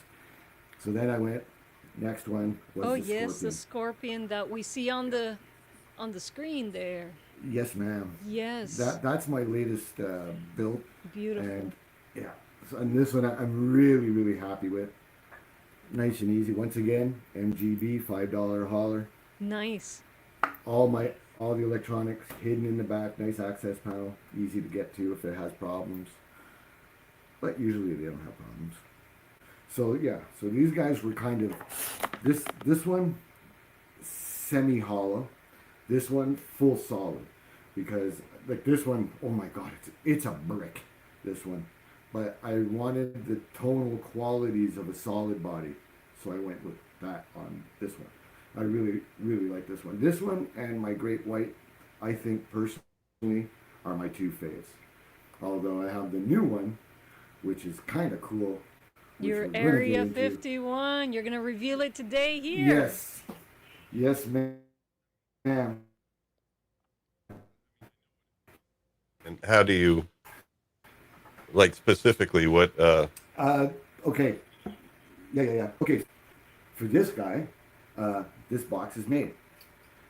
So then I went. Next one was Oh the yes, the Scorpion. scorpion that we see on the screen there. Yes, ma'am. Yes. That's my latest build, and Beautiful. yeah. So, and this one I'm really really happy with. Nice and easy. Once again, MGB $5 hauler. Nice. All my all the electronics hidden in the back. Nice access panel, easy to get to if it has problems. But usually they don't have problems. So yeah, so these guys were kind of this one semi hollow, this one full solid, because like this one, oh my god, it's a brick. This one, but I wanted the tonal qualities of a solid body, so I went with that on this one. I really really like this one. This one and my Great White, I think personally are my two faves. Although I have the new one, which is kind of cool, which Your we're going to get Area into. 51. You're going to reveal it today here. Yes, yes, ma'am. And how do you, like, specifically what? Okay, yeah. Okay, for this guy, this box is made,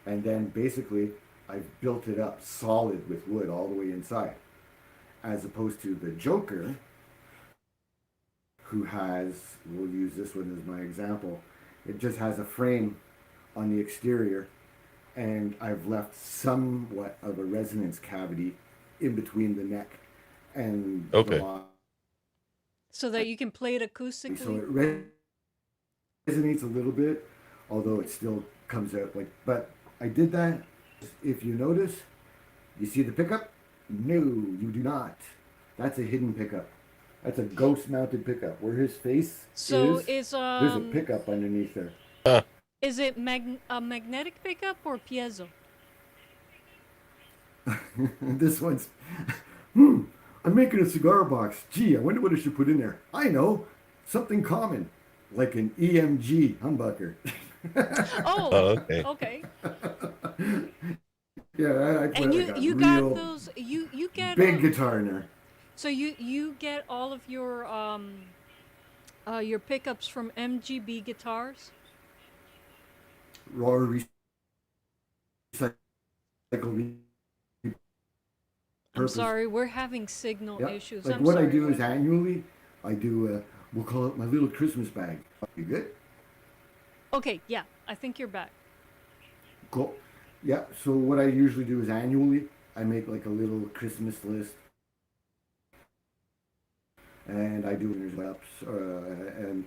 and then basically I've built it up solid with wood all the way inside, as opposed to the Joker, who has, we'll use this one as my example, it just has a frame on the exterior, and I've left somewhat of a resonance cavity in between the neck and the Okay. body. So that you can play it So acoustically. it resonates a little bit, although it still comes out like, but I did that. If you notice, you see the pickup? No, you do not. That's a hidden pickup. That's a ghost mounted pickup. Where his face So is, is there's a pickup underneath there. Huh. is it a magnetic pickup or piezo? This one's, hmm, I'm making a cigar box. Gee, I wonder what I should put in there. I know, something common, like an EMG humbucker. Oh, Oh, okay. okay. Yeah, I put And like a you got real those you get big guitar in there. so you get all of your pickups from MGB guitars? Raw recycle I'm repurpose. sorry, we're having signal Yeah, issues. like I'm what I sorry, do is guys. annually, I do, we'll call it my little Christmas bag. You good? Okay, yeah, I think you're back. Cool. Yeah, so what I usually do is annually, I make like a little Christmas list, and I do ups, and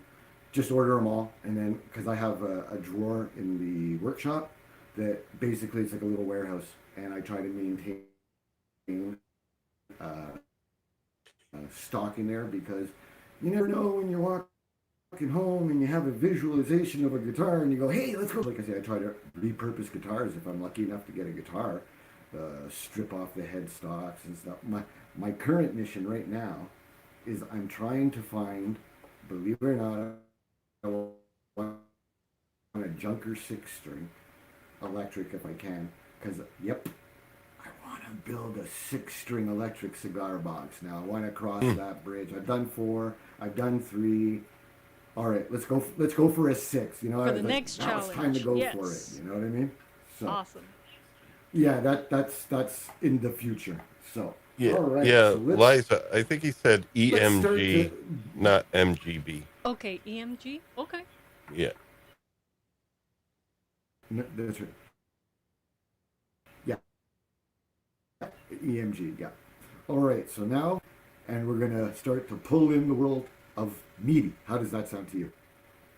just order them all, and then because I have a drawer in the workshop that basically it's like a little warehouse, and I try to maintain uh, stock in there because you never know when you're walking home and you have a visualization of a guitar and you go, hey, let's go. Like I say, I try to repurpose guitars if I'm lucky enough to get a guitar, strip off the headstocks and stuff. My current mission right now is I'm trying to find, believe it or not, I want a Junker 6 string electric if I can, because yep, I want to build a 6 string electric cigar box. Now I want to cross Hmm. that bridge. I've done 4, I've done 3. All right, let's go. Let's go for a 6. You know, For I the was like, next now it's time to challenge. go for it. Yes. You know what I mean? So Awesome. yeah, that's in the future. So Yeah, all right, yeah, so Liza. I think he said let's start EMG, to. not MGB. Okay, EMG. Okay. Yeah. That's right. Yeah, EMG. Yeah. All right, so now, and we're gonna start to pull in the world of MIDI. How does that sound to you?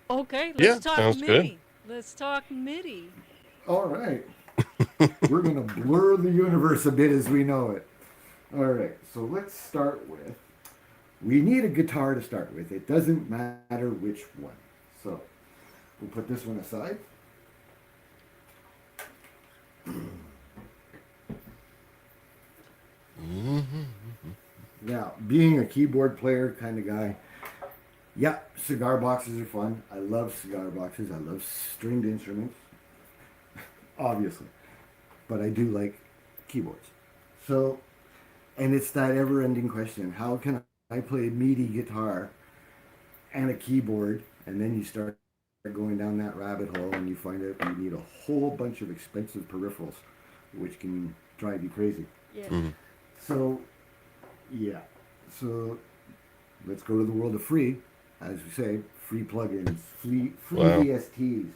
Okay, let's Yeah, talk sounds good. MIDI. Let's talk MIDI. All right, we're gonna blur the universe a bit as we know it. All right, so let's start with. We need a guitar to start with. It doesn't matter which one. So we'll put this one aside. Now, being a keyboard player kind of guy, yeah, cigar boxes are fun. I love cigar boxes. I love stringed instruments, obviously. But I do like keyboards. So, and it's that ever ending question: how can I play MIDI guitar and a keyboard? And then you start going down that rabbit hole and you find out you need a whole bunch of expensive peripherals, which can drive you crazy. Yeah. Mhm. So, yeah. So let's go to the world of free, as we say, free plugins, free Wow. VSTs.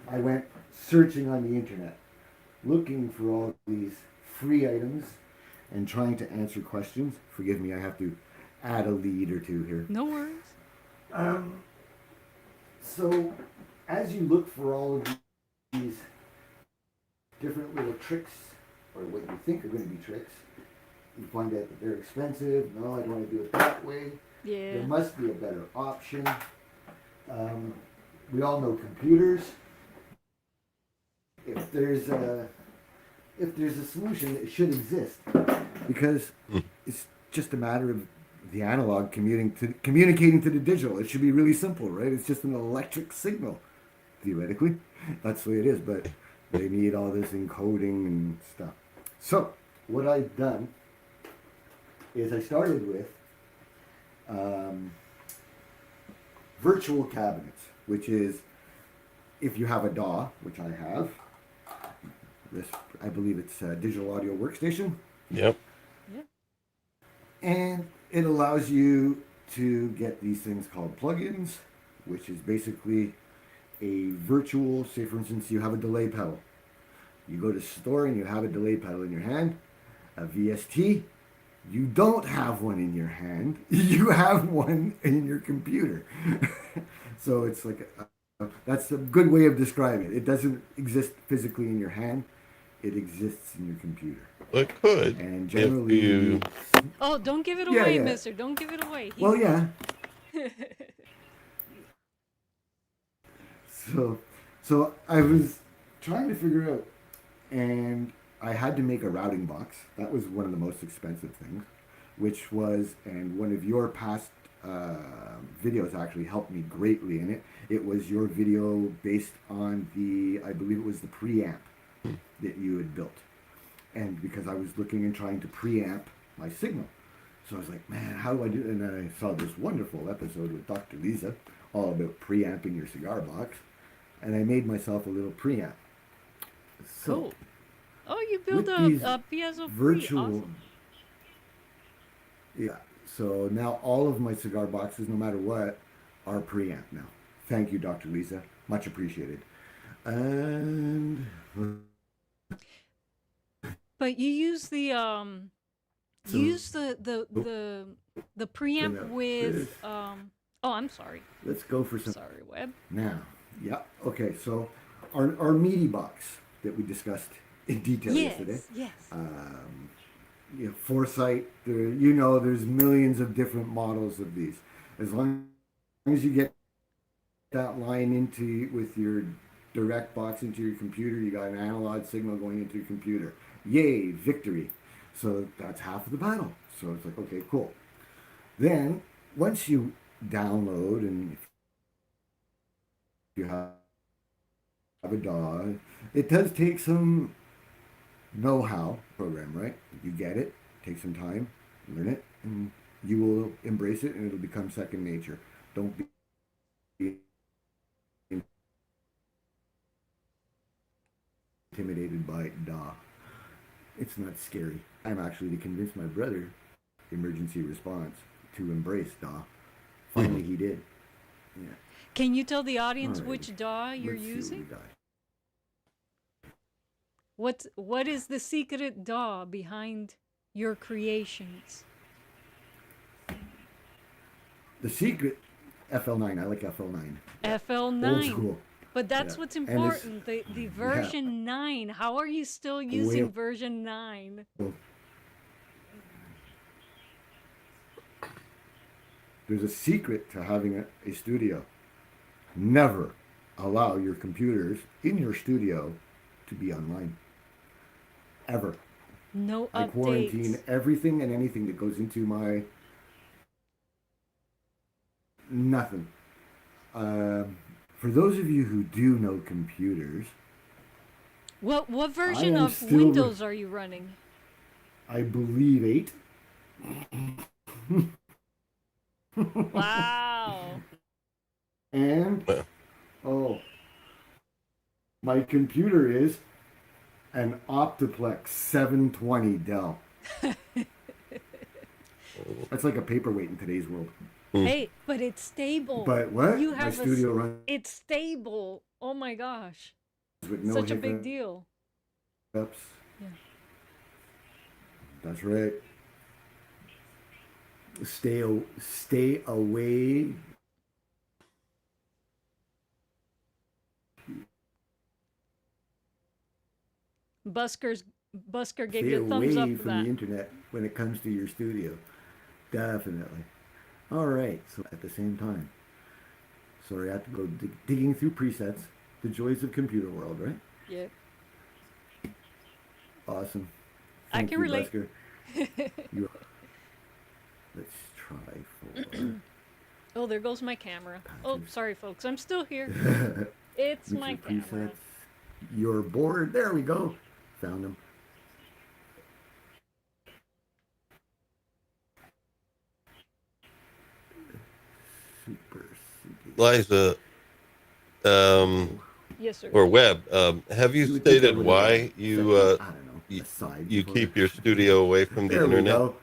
I went searching on the internet, looking for all these free items and trying to answer questions. Forgive me, I have to add a lead or two here. No worries. So, as you look for all of these different little tricks, or what you think are going to be tricks, you find out that they're expensive. No, I don't want to do it that way. Yeah. There must be a better option. We all know computers. If there's a solution, it should exist, because it's just a matter of the analog communicating to the digital. It should be really simple, right? It's just an electric signal, theoretically. That's the way it is, but they need all this encoding and stuff. So what I've done is I started with virtual cabinets, which is, if you have a DAW, which I have, this, I believe it's a digital audio workstation. Yep. Yeah. And it allows you to get these things called plugins, which is basically a virtual, say for instance, you have a delay pedal. You go to the store and you have a delay pedal in your hand, a VST. You don't have one in your hand. You have one in your computer. So it's like, that's a good way of describing it. It doesn't exist physically in your hand. It exists in your computer. It could. And If generally, you. Oh, don't give it Yeah, away, yeah. mister. Don't give it away. well, yeah. So I was trying to figure out, and I had to make a routing box. That was one of the most expensive things, which was, and one of your past videos actually helped me greatly in it. It was your video based on I believe it was the preamp that you had built. And because I was looking and trying to preamp my signal. So I was like, man, how do I do it? And then I saw this wonderful episode with Dr. Liza, all about preamping your cigar box. And I made myself a little preamp. So, Cool. Oh, you built a piezo virtual, Awesome. yeah. So now all of my cigar boxes, no matter what, are preamp now. Thank you, Dr. Liza. Much appreciated. And But you use the So- you use the preamp now with this. oh, I'm sorry. let's go for some. Sorry, Webb. Now, yeah, okay, so our MIDI box that we discussed in detail yesterday. Yes. Foresight, there's millions of different models of these. As long as you get that line with your direct box into your computer, you got an analog signal going into your computer. Yay, victory. So that's half of the battle. So it's like, okay, cool. Then, once you download, and if you have a DAW, it does take some know-how program, right? You get it, take some time, learn it, and you will embrace it, and it'll become second nature. Don't be intimidated by DAW. It's not scary. I'm actually to convince my brother, emergency response, to embrace DAW. Finally, he did. Yeah. Can you tell the audience Alrighty. which DAW you're Let's see using? what we got. What is the secret DAW behind your creations? The secret, FL9. I like FL9. FL9. Old school. But that's Yeah. what's And it's- important. The version 9. How are you still using version 9? There's a secret to having a studio. Never allow your computers in your studio to be online. Ever. No I quarantine updates. everything and anything that goes into my... Nothing. For those of you who do know computers, What version am of still Windows are you running? I believe 8. Wow. And, my computer is an Optiplex 720 Dell. That's like a paperweight in today's world. Hey, but it's stable. But what? You My have studio runs it's stable. Oh my gosh. with no Such a big deal. hiccups. Yeah. That's right. Stay away. Busker gave Stay you a thumbs up away for from that. the internet when it comes to your studio. Definitely. All right. So at the same time, sorry, I have to go digging through presets. The joys of computer world, right? Yeah. Awesome. I Thank can you, relate. Busker. Let's try for. Oh, there goes my camera. Oh, sorry, folks. I'm still here. It's Mixer my camera. presets. Your board. There we go. Found them. Super. Liza, Yes, sir. or Webb, have you stated why you I don't know. you keep your studio away from the There we internet? go.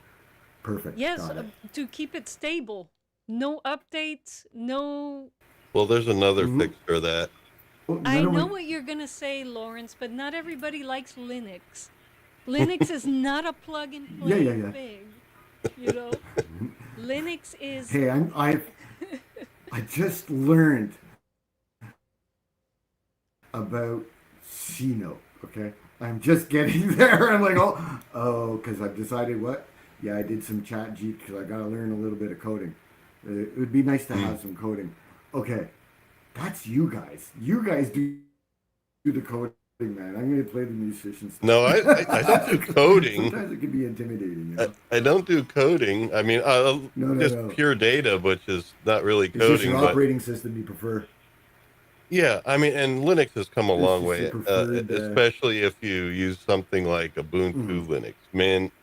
Perfect. Yes, Got it. to keep it stable. No updates, no... Well, there's another fix for that. Well, I none know of what you're going to say, Lawrence, but not everybody likes Linux. Linux is not a plug-and-play Yeah. thing, you know? Linux is... Hey, I just learned about C-Note, okay? I'm just getting there. I'm like, because I've decided what? Yeah, I did some chat G because I got to learn a little bit of coding. It would be nice to have some coding. Okay, that's you guys. You guys do the coding, man. I'm going to play the musicians. No, I don't do coding. Sometimes it can be intimidating, you know? I don't do coding. I mean, No. pure data, which is not really It's just coding. your But operating system you prefer. yeah, I mean, and Linux has come a It's long just way, your preferred, especially if you use something like Ubuntu Linux, Mint.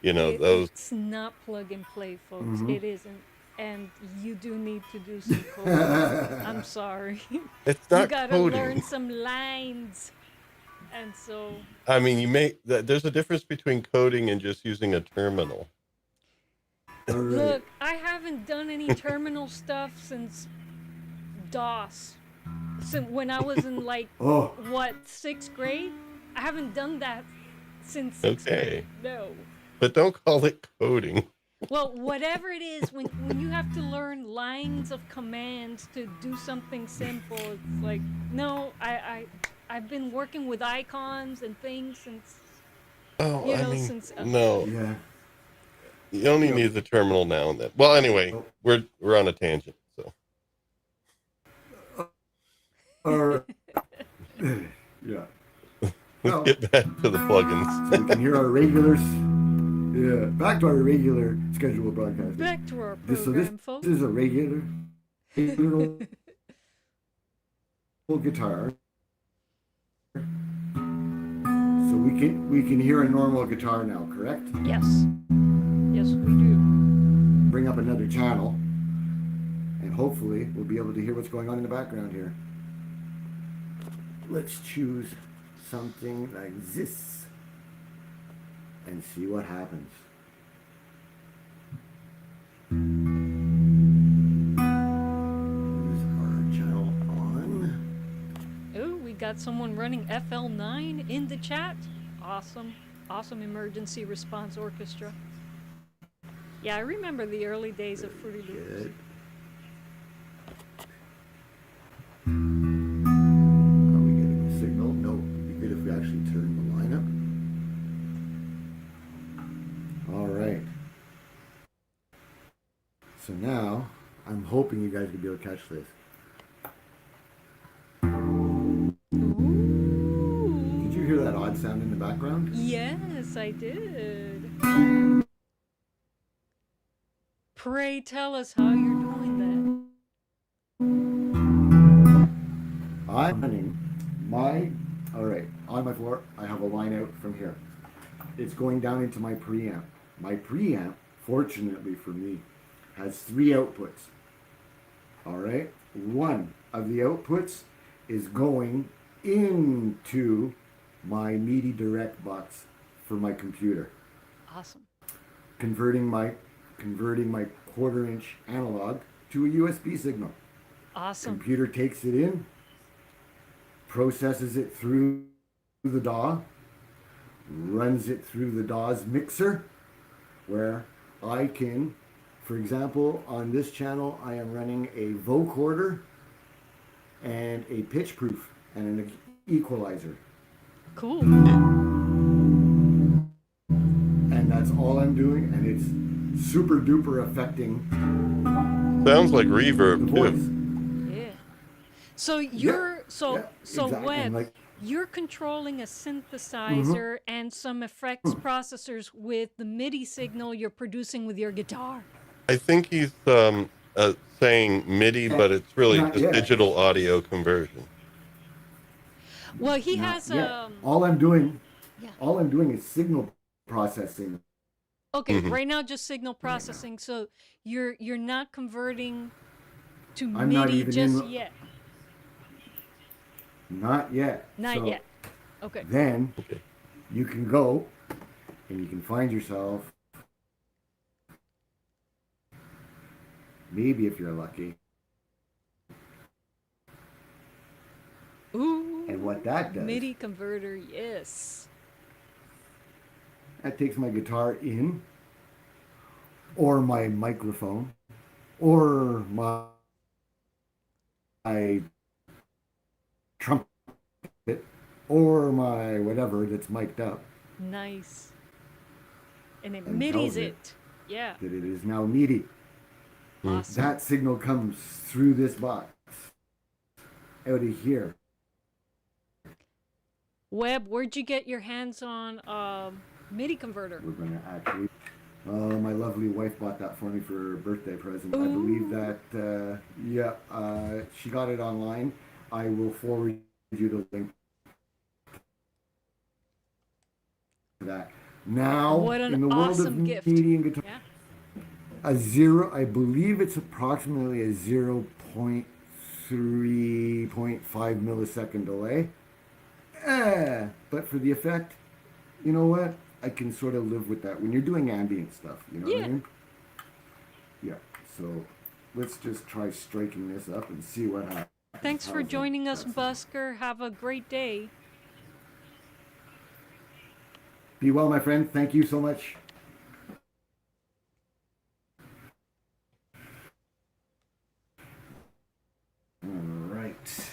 You know, those. It's not plug-and-play, folks. Mm-hmm. It isn't. And you do need to do some coding. I'm sorry. It's You not gotta coding. learn some lines. And so... I mean, there's a difference between coding and just using a terminal. All right. Look, I haven't done any terminal stuff since DOS. Since when I was in like, Oh. what, 6th grade? I haven't done that since 6th Okay. grade. No. But don't call it coding. Well, whatever it is, when you have to learn lines of commands to do something simple, it's like, no, I've been working with icons and things since, Oh, you I know, mean, since... no. Yeah. You only Yep. need the terminal now and then. Well, anyway, Oh. we're on a tangent. So All right. Yeah. let's Well, get back to the plugins. so we can hear our regulars. Yeah. Back to our regular scheduled broadcast. Back to our This program, folks. is a regular guitar. So we can hear a normal guitar now, correct? Yes. Yes, we do. Bring up another channel, and hopefully we'll be able to hear what's going on in the background here. Let's choose something like this and see what happens. Is our channel on? Oh, we got someone running FL9 in the chat. Awesome. Awesome emergency response orchestra. Yeah, I remember the early days of Fruity Loops. Good. Are we getting a signal? No. It'd be good if we actually turned the line up. All right. So now, I'm hoping you guys will be able to catch this. Ooh. Did you hear that odd sound in the background? Yes, I did. Pray tell us how you're doing I'm running all right, on my floor, I have a line out from here. It's going down into my preamp. My preamp, fortunately for me, has 3 outputs. All right, one of the outputs is going into my MIDI direct box for my computer, Awesome. converting my 1/4 inch analog to a USB signal. Awesome. Computer takes it in, processes it through the DAW, runs it through the DAW's mixer, where I can, for example, on this channel, I am running a vocoder and a pitch proof and an equalizer. Cool. And that's all I'm doing, and it's super duper affecting Sounds like the reverb voice. too. Yeah. So you're so exactly. Webb, And like, you're controlling a synthesizer and some effects processors with the MIDI signal you're producing with your guitar. I think he's saying MIDI, but it's really Not just yet. digital audio conversion. Well, he not has yet. All I'm doing yeah. is signal processing. Okay, Mhm. right now just signal processing. So you're not converting to I'm not MIDI even just in. yet. Not yet. Not So yet. Okay. then Okay. you can go and you can find yourself, maybe if you're lucky. Ooh. And what that does, MIDI converter, yes. that takes my guitar in, or my microphone, or my trumpet, or my whatever that's mic'd up, Nice. And it and MIDI's tells it it. Yeah. that it is now MIDI. Awesome. That signal comes through this box, out of here. Webb, where'd you get your hands on MIDI converter? We're going to actually. My lovely wife bought that for me for a birthday present. Ooh. I believe that, she got it online. I will forward you the link to that. Now, What an in the world of awesome gift. MIDI and guitar, Yeah. I believe it's approximately a 0.3.5 millisecond delay. But for the effect, you know what? I can sort of live with that when you're doing ambient stuff. You know what I mean? Yeah. So let's just try striking this up and see what happens. Thanks for joining us, Busker. Have a great day. Be well, my friend. Thank you so much. All right.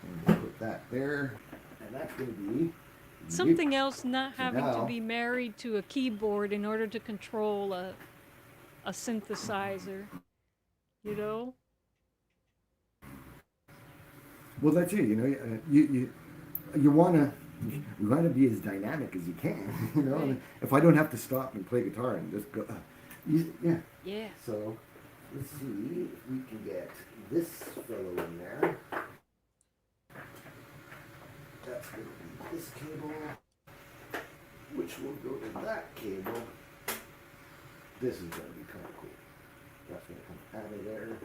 I'm gonna put that there, and that's going to be Something else, not So having to now- be married to a keyboard in order to control a synthesizer. You know? Well, that's it. You know, you wanna be as dynamic as you can. You know, Right. and if I don't have to stop and play guitar and just go, yeah. Yeah. So let's see if we can get this fellow in there. That's going to be this cable, which will go to that cable. This is going to be kind of cool. That's going to come out of there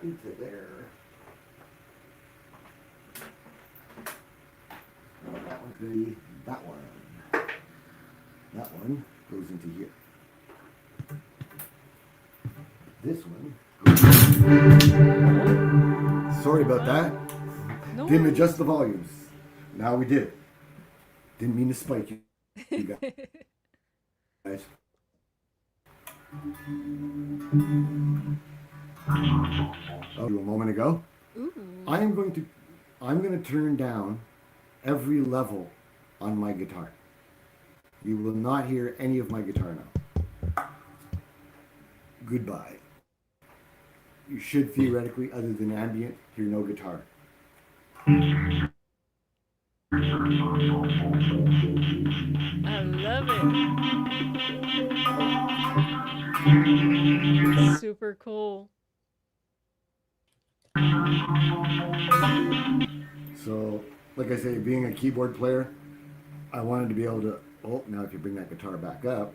into there. That one's going to be that one. That one goes into here. This one goes into... Sorry about that. No Didn't worries. adjust the volumes. Now we did. Didn't mean to spike you guys. Oh, a moment ago. Ooh. I'm going to turn down every level on my guitar. You will not hear any of my guitar now. Goodbye. You should theoretically, other than ambient, hear no guitar. I love it. Super cool. So, like I say, being a keyboard player, I wanted to be able to, oh, now if you bring that guitar back up.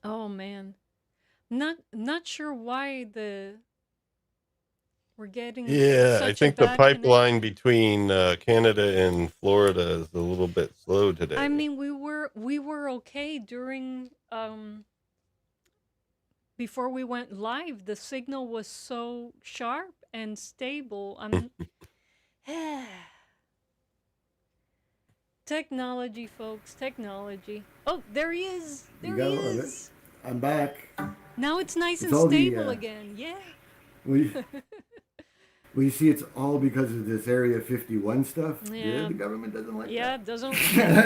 Oh man. not sure why we're getting Yeah, I such a think the bad pipeline connection. between Canada and Florida is a little bit slow I today. mean, we were okay during before we went live. The signal was so sharp and stable. Technology, folks, technology. Oh, there he is. You There he go. is. I'm back. Now it's nice It's and all the stable again. Yeah. we we see it's all because of this Area 51 stuff. Yeah, Yeah. the government doesn't like Yeah, that. doesn't want you showing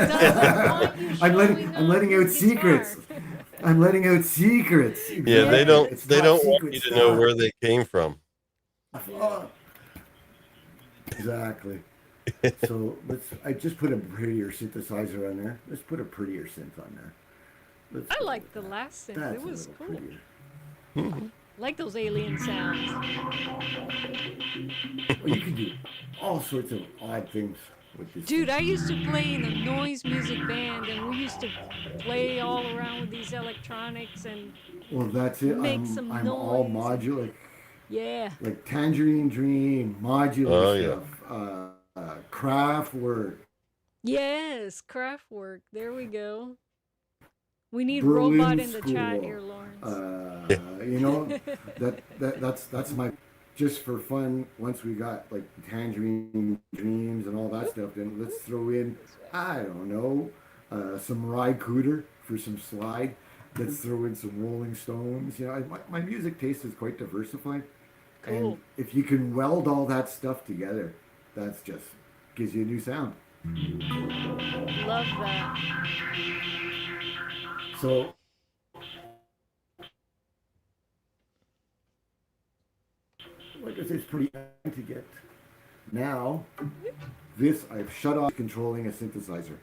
I'm off letting your out secrets. guitar. I'm letting out secrets. Yeah, they Exactly. don't Yes. It's they top don't want secret you to know stuff. where they came from. Yeah. Oh, exactly. So I just put a prettier synthesizer on there. Let's put a prettier synth on there. Let's I go liked with the that. last synth. That's It a was little cool. prettier. Like those alien sounds. Well, you can do all sorts of odd things with this Dude, thing. I used to play in a noise music band, and we used to play all around with these electronics and Well, that's it. make some I'm all noise. modular, Yeah. like Tangerine Dream, modular Oh yeah. stuff, craft work, Yes, Kraftwerk. There we go. We need Berlin robot in the chat School. here, Lawrence. You know, that's my just for fun. Once we got like Tangerine Dreams and all that stuff, then let's throw in I don't know some Ry Cooter for some slide. Let's throw in some Rolling Stones. You know, my music taste is quite diversified, Cool. and if you can weld all that stuff together, that's just gives you a new sound. Love that. So like I said, it's pretty easy to get. Now, this I've shut off controlling a synthesizer.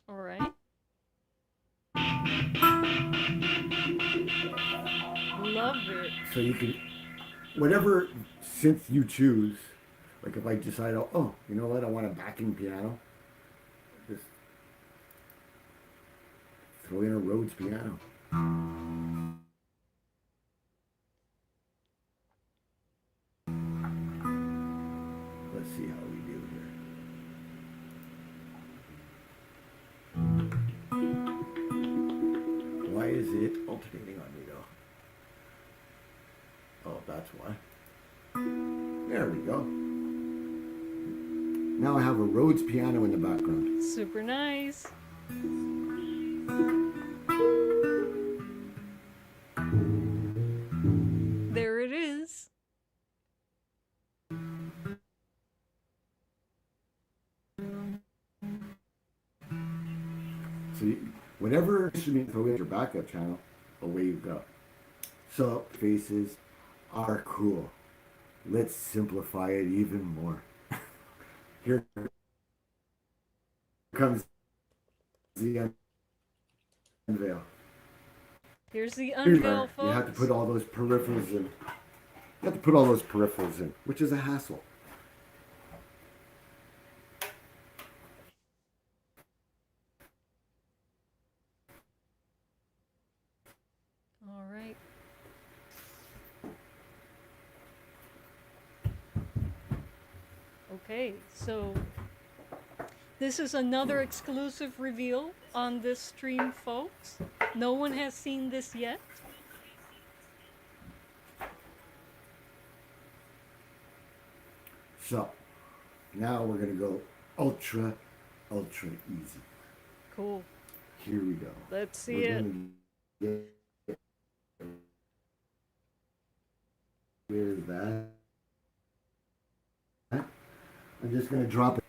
All right. Love it. So you can, whatever synth you choose, like if I decide, oh, you know what, I want a backing piano, just throw in a Rhodes piano. Let's see how we do here. Why is it alternating on me though? Oh, that's why. There we go. Now I have a Rhodes piano in the background. Super nice. There it is. So whatever instrument you throw in your backup channel, away you go. So faces are cool. Let's simplify it even more. Here comes the unveil. Here's the Here you unveil, are. folks. You have to put all those peripherals in. You have to put all those peripherals in, which is a hassle. All right. Okay, so this is another exclusive reveal on this stream, folks. No one has seen this yet. So now we're gonna go ultra easy. Cool. Here we go. Let's see We're it. gonna get rid of that. I'm just gonna drop it.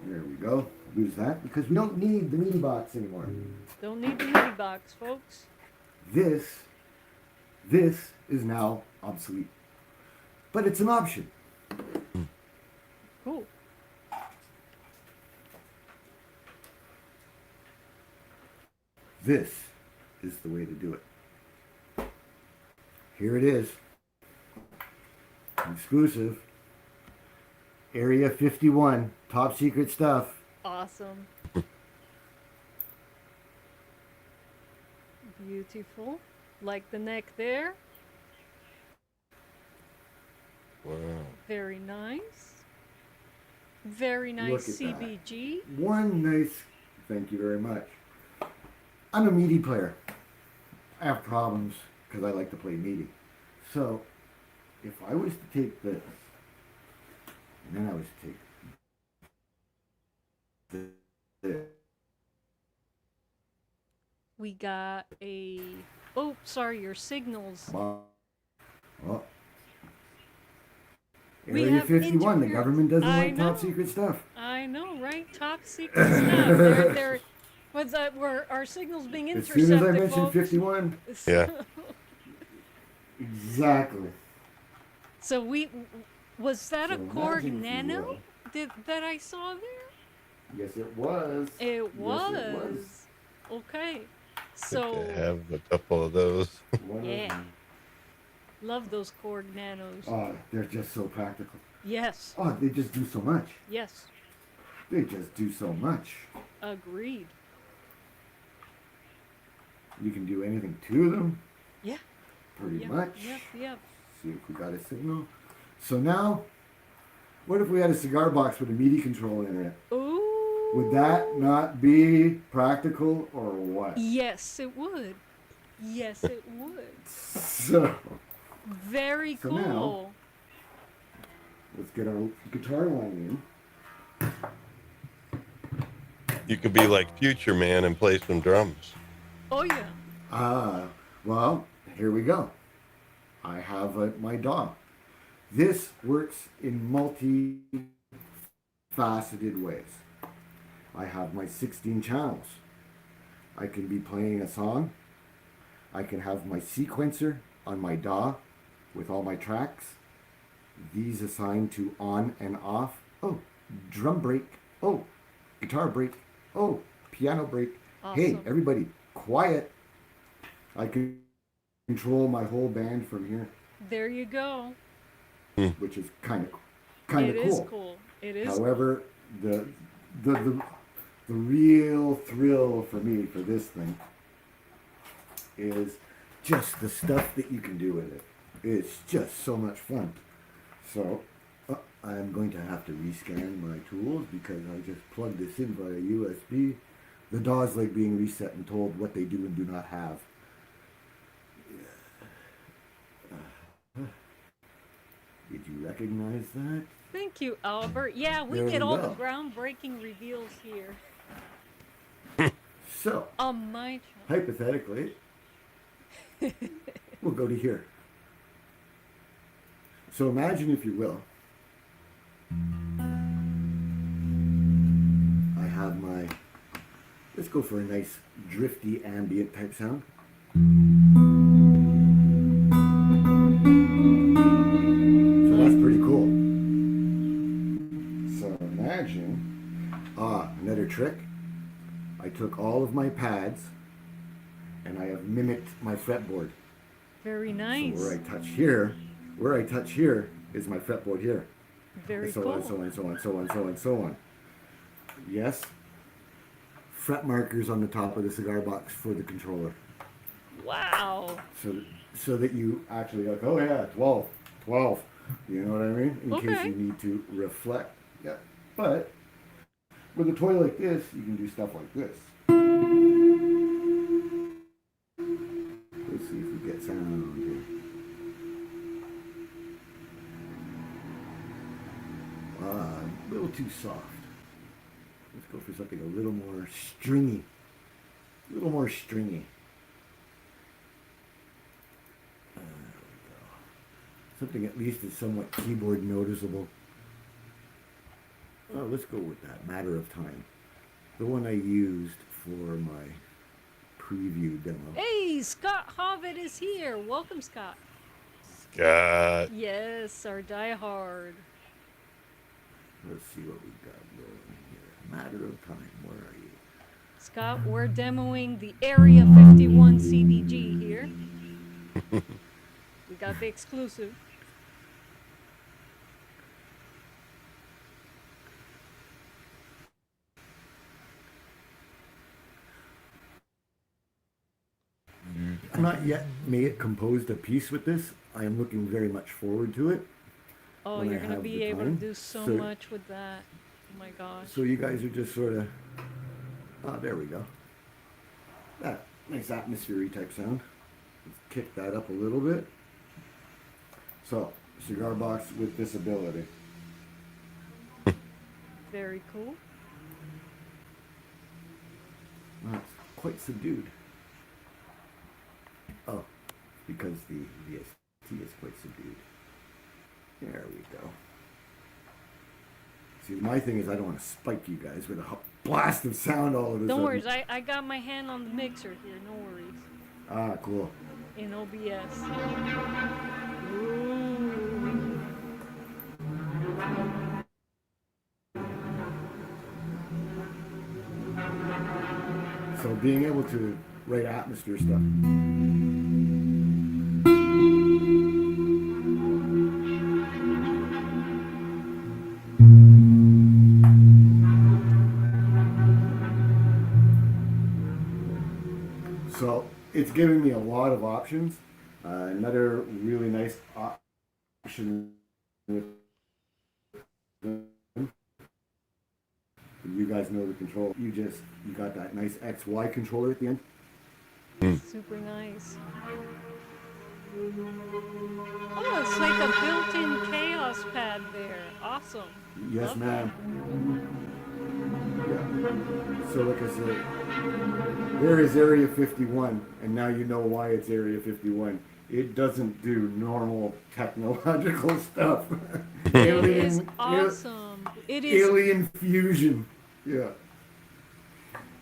There we go. Use that because we don't need the MIDI box anymore. Don't need the MIDI box, folks. This is now obsolete, but it's an option. Cool. This is the way to do it. Here it is. Exclusive. Area 51. Top secret stuff. Awesome. Beautiful. Like the neck there. Wow. Very nice. Very nice Look at that. CBG. One nice, thank you very much. I'm a MIDI player. I have problems because I like to play MIDI. So, if I was to take this, and then I was to take this. We got a... Oh, sorry, your signals. Well, We Area have 51, the interference. government doesn't I like top know. secret stuff. I know, right? Top secret stuff. They're was that were our signals being As intercepted? soon as I mentioned folks? 51, Yeah. exactly. So was that So a Korg imagine, if you Nano will. that I saw there? Yes, it was. It was. Yes, it was. Okay. I So have a couple of those. One of Yeah. them. love those Korg Nanos. Oh, they're just so practical. Yes. Oh, they just do so much. Yes. They just do so much. Agreed. You can do anything to them, Yeah. pretty Yep. much. Yep. See if we got a signal. So now, what if we had a cigar box with a MIDI controller in it? Ooh. Would that not be practical or what? Yes, it would. Yes, it would. So, Very So cool. now- let's get our guitar line in. You could be like Future Man and play some drums. Oh yeah. Well, here we go. I have my DAW. This works in multi-faceted ways. I have my 16 channels. I can be playing a song. I can have my sequencer on my DAW with all my tracks. These assigned to on and off. Oh, drum break. Oh, guitar break. Oh, piano break. Hey, Awesome. everybody, quiet. I can control my whole band from here, There you go. which is kind of It is cool. cool. It is. However, the real thrill for me for this thing is just the stuff that you can do with it. It's just so much fun. So I'm going to have to rescan my tools because I just plugged this in via USB. The DAW's like being reset and told what they do and do not have. Did you recognize that? Thank you, Albert. Yeah, we There get we all go. the groundbreaking reveals here So, on my channel. hypothetically, we'll go to here. So imagine, if you will, I have my, let's go for a nice drifty ambient type sound. So that's pretty cool. So imagine, another trick. I took all of my pads and I have mimicked my fretboard. Very So nice. where I touch here is my fretboard here. Very And so cool. on, so on, so on, so on, so on, so on. Yes. Fret markers on the top of the cigar box for the controller. Wow. So that you actually like, oh yeah, 12, 12. You know what I mean? In case Okay. you need to reflect. Yeah. But with a toy like this, you can do stuff like this. Let's see if we get sound here. A little too soft. Let's go for something a little more stringy. A little more stringy. There we go. Something at least is somewhat keyboard noticeable. Oh, let's go with that. Matter of Time. The one I used for my preview demo. Hey, Scott Hobbit is here. Welcome, Scott. God. Yes, our diehard. Let's see what we got going here. Matter of Time. Where are you? Scott, we're demoing the Area 51 CDG here. We got the exclusive. not yet composed a piece with this. I am looking very much forward to it. Oh, when you're I going to have be the able to time. do so much with that. Oh my gosh. So you guys are just sort of, there we go. That nice atmosphere-y type sound. Let's kick that up a little bit. So, cigar box with this ability. Very cool. That's quite subdued. Oh, because the VST is quite subdued. There we go. See, my thing is I don't want to spike you guys with a blast of sound all of a sudden. Don't worry, I got my hand on the mixer here. No worries. Ah, cool. In OBS. So being able to write atmosphere stuff. So it's giving me a lot of options. Another really nice option. You guys know the control. You got that nice XY controller at the end. Super nice. Oh, it's like a built-in chaos pad there. Awesome. Yes, Love ma'am. Yeah. So like I said, there is Area 51, and now you know why it's Area 51. It doesn't do normal technological stuff. It is awesome. It is alien fusion. Yeah.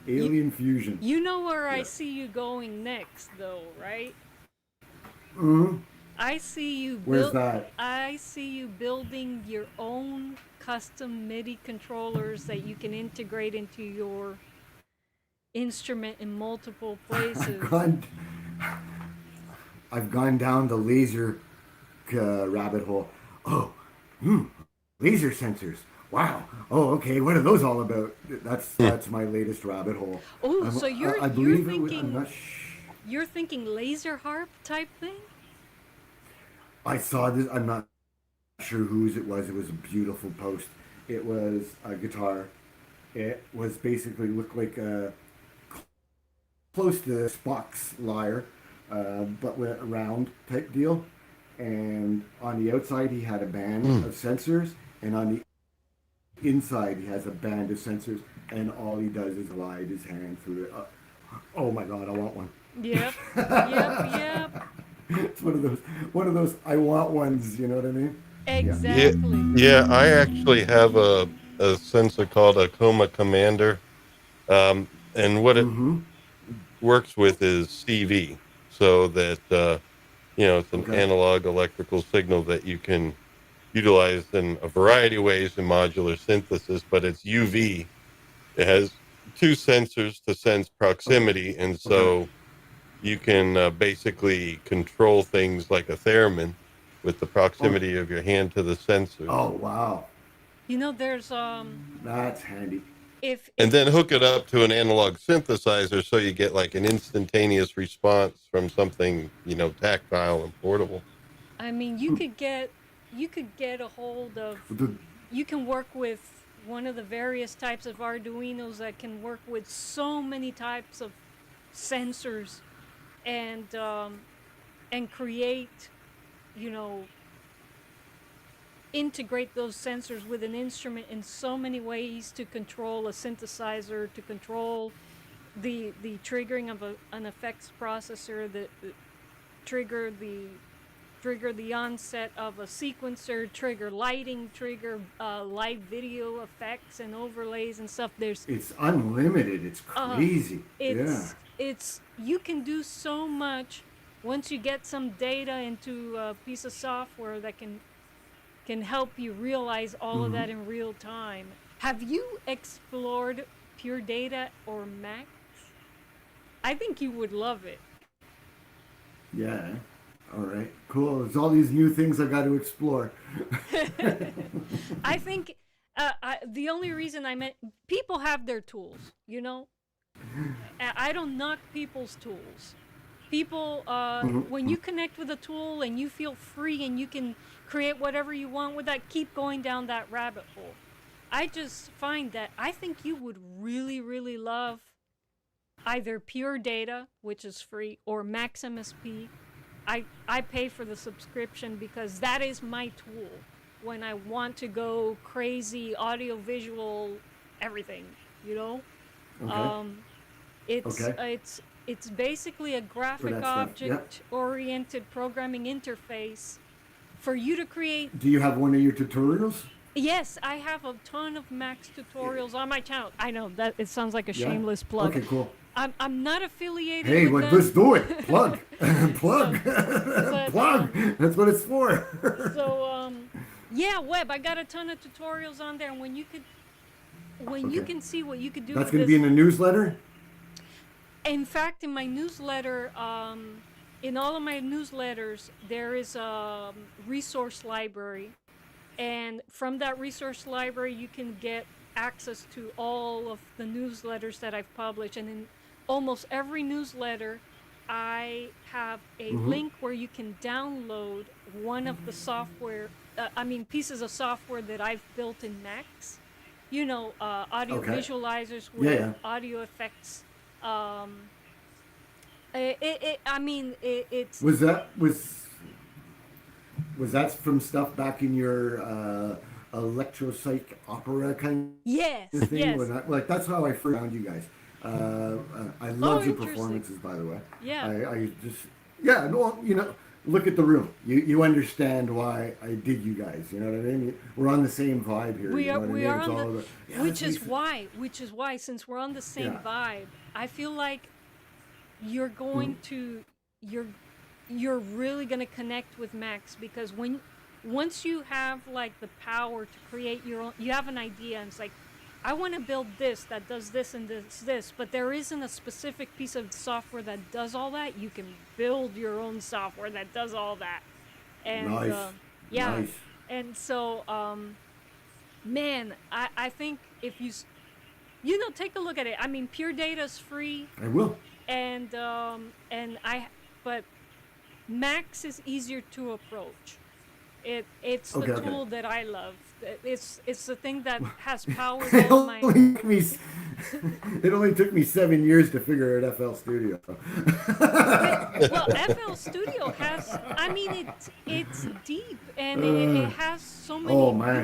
Alien fusion. You know where I see you going next, though, right? Mm-hmm. I see you. Where's that? I see you building your own custom MIDI controllers that you can integrate into your instrument in multiple places. I've gone down the laser rabbit hole. Oh, laser sensors. Wow. Oh, okay. What are those all about? That's my latest rabbit hole. Oh, so you're thinking you're thinking laser harp type thing? I saw this. I'm not sure whose it was. It was a beautiful post. It was a guitar. It was basically looked like a close to Spock's lyre, but with a round type deal. And on the outside, he had a band of sensors, and on the inside, he has a band of sensors, and all he does is glide his hand through it. Oh my God, I want one. Yep, yep. It's one of those I want ones. You know what I mean? Exactly. Yeah, I actually have a sensor called a Coma Commander, and what it works with is CV, so that it's an analog electrical signal that you can utilize in a variety of ways in modular synthesis, but it's UV. It has two sensors to sense proximity, and so you can basically control things like a theremin with the proximity of your hand to the sensor. Oh, wow. There's That's handy. And then hook it up to an analog synthesizer so you get like an instantaneous response from something, tactile and portable. I mean, you could get a hold of, you can work with one of the various types of Arduinos that can work with so many types of sensors and create, integrate those sensors with an instrument in so many ways to control a synthesizer, to control the triggering of an effects processor, that trigger the onset of a sequencer, trigger lighting, trigger live video effects and overlays and stuff. It's unlimited. It's crazy. It's you can do so much once you get some data into a piece of software that can help you realize all of that in real time. Have you explored Pure Data or Max? I think you would love it. Yeah. All right. Cool. There's all these new things I got to explore. I think the only reason I meant people have their tools, I don't knock people's tools. People, when you connect with a tool and you feel free and you can create whatever you want with that, keep going down that rabbit hole. I just find that I think you would really, really love either Pure Data, which is free, or Max MSP. I pay for the subscription because that is my tool when I want to go crazy, audio, visual, everything, you know? Okay. It's basically a graphic object oriented programming interface for you to create. Do you have one of your tutorials? Yes, I have a ton of Max tutorials on my channel. I know that it sounds like a shameless plug. Okay, cool. I'm not affiliated Hey, with them. let's do it. Plug. Plug. So, Plug. That's what it's for. So, yeah, Web, I got a ton of tutorials on there, and when you can see what you could do. That's going to be in the newsletter? In fact, in my newsletter, in all of my newsletters, there is a resource library. And from that resource library, you can get access to all of the newsletters that I've published. And in almost every newsletter, I have a link where you can download one of the software, pieces of software that I've built in Max. You know, audio visualizers with audio effects. It's. Was that from stuff back in your Electro-Psycheopera kind of thing? Yes. That's how I first found you guys. I love your performances, by the way. Yeah. Look at the room. You understand why I dig you guys. You know what I mean? We're on the same vibe here. We are on the, which is why, since we're on the same vibe, I feel like you're going to, you're really going to connect with Max, because once you have like the power to create your own, you have an idea and it's like, I want to build this that does this and this, but there isn't a specific piece of software that does all that. You can build your own software that does all that. And Nice. And so, man, I think if you take a look at it. I mean, Pure Data is free. I will. But Max is easier to approach. It's the tool that I love. It's the thing that has power all my. It only took me 7 years to figure out FL Studio. Well, FL Studio has. I mean, it's deep and it has so many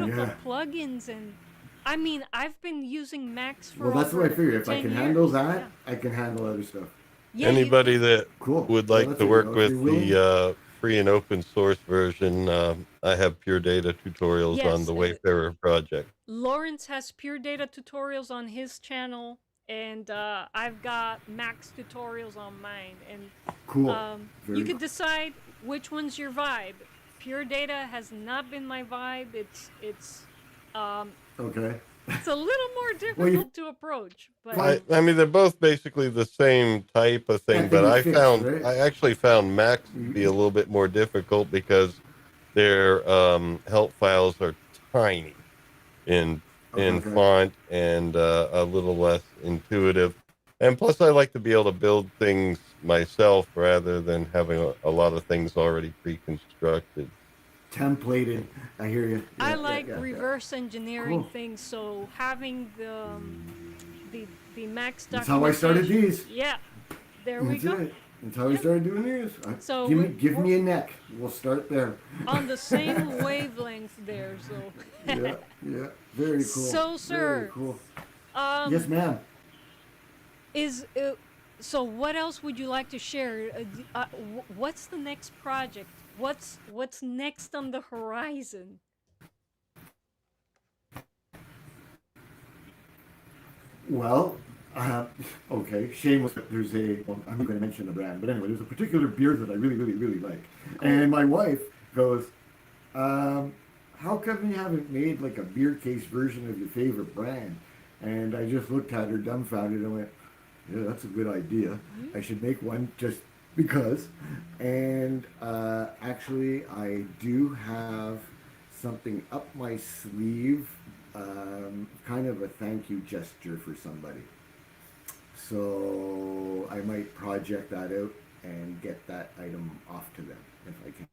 beautiful plugins, and I mean, I've been using Max for. Well, that's what I figured. If I can handle that, yeah. I can handle other stuff. Yeah, anybody that would like to work with the free and open source version, I have Pure Data tutorials on the Wayfarer project. Lawrence has Pure Data tutorials on his channel, and I've got Max tutorials on mine. And you could decide which one's your vibe. Pure Data has not been my vibe. It's It's a little more difficult to approach, but I mean, they're both basically the same type of thing. But I actually found Max to be a little bit more difficult because their help files are tiny in font and a little less intuitive. And plus, I like to be able to build things myself rather than having a lot of things already pre-constructed. Templated. I hear you. I like reverse engineering things, so having the Max documentation. That's how I started these. Yeah, there we go. That's how we started doing these. So give me a neck. We'll start there. On the same wavelength there, so. yeah, very cool. So, sir. Very cool. Yes, ma'am. So what else would you like to share? What's the next project? What's next on the horizon? Well, shameless. There's I'm going to mention the brand, but anyway, there's a particular beer that I really, really, really like. Cool. And my wife goes, how come you haven't made like a beer case version of your favorite brand? And I just looked at her dumbfounded and went, yeah, that's a good idea. Mm-hmm. I should make one just because. And actually, I do have something up my sleeve, kind of a thank you gesture for somebody. So I might project that out and get that item off to them if I can.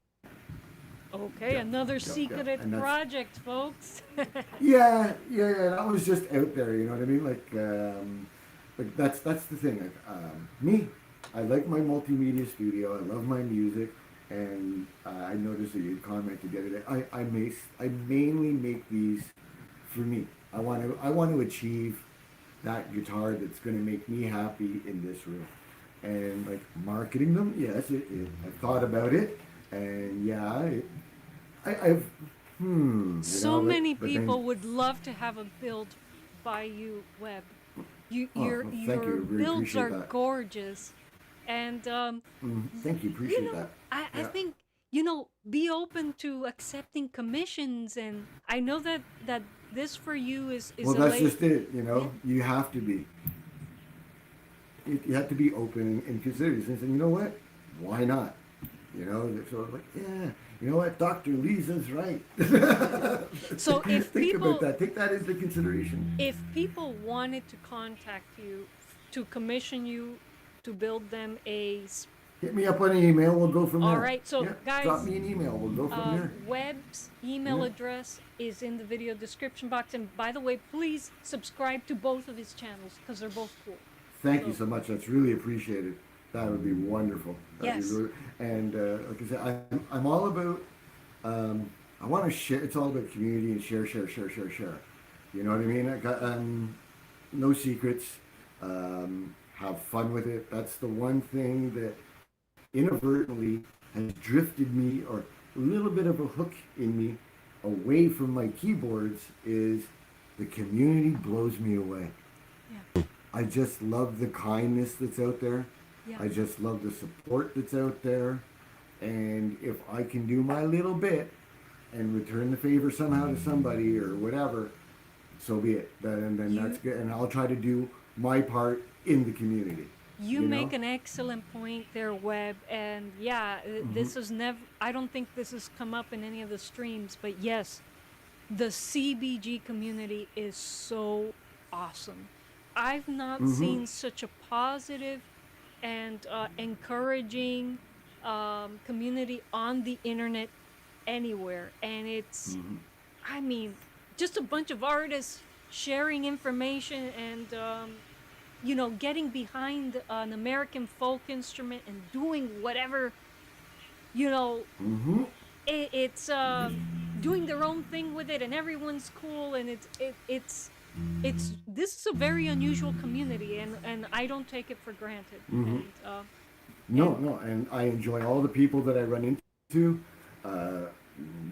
Okay, Yeah, another yeah, secret and that's, project, folks. yeah, that was just out there, you know what I mean? Like that's the thing. Like, me, I like my multimedia studio. I love my music, and I noticed that you commented the other day. I mainly make these for me. I want to achieve that guitar that's going to make me happy in this room, and like marketing them. Yes, I've thought about it, and yeah, I've you So know, many but then people would love to have a build by you, Webb. oh, well, thank Your you. I really builds appreciate are that. gorgeous, and Thank you. you Appreciate know, that. I Yeah. think be open to accepting commissions, and I know that this for you is Well, a that's late. just it. You Yeah. know, you have to be. You have to be open and considerate and say, you know what? Why not? You know, so like, yeah, you know what? Dr. Lisa's right. So Think about that. Take that into consideration. if people wanted to contact you to commission you to build them Hit me up on an email. We'll go from all there. right, so Yeah, drop guys, me an email. We'll go from there. Webb's email Yeah. address is in the video description box, and by the way, please subscribe to both of his channels because they're both cool. Thank you so much. That's really appreciated. That would be wonderful. That'd Yes. be really, and like I said, I'm all about. I want to share. It's all about community and share. You know what I mean? I got no secrets. Have fun with it. That's the one thing that inadvertently has drifted me, or a little bit of a hook in me, away from my keyboards. Is the community blows me away. Yeah. I just love the kindness that's out there. Yeah. I just love the support that's out there. And if I can do my little bit and return the favor somehow to somebody or whatever, so be it. And then that's good. And I'll try to do my part in the community. You know? make an excellent point there, Webb, and yeah, this is never. I don't think this has come up in any of the streams, but yes, the CBG community is so awesome. I've not seen such a positive and encouraging community on the internet anywhere, and it's, I mean, just a bunch of artists sharing information and getting behind an American folk instrument and doing whatever, it's doing their own thing with it, and everyone's cool, and it's this is a very unusual community, and I don't take it for granted. And, No, and I enjoy all the people that I run into.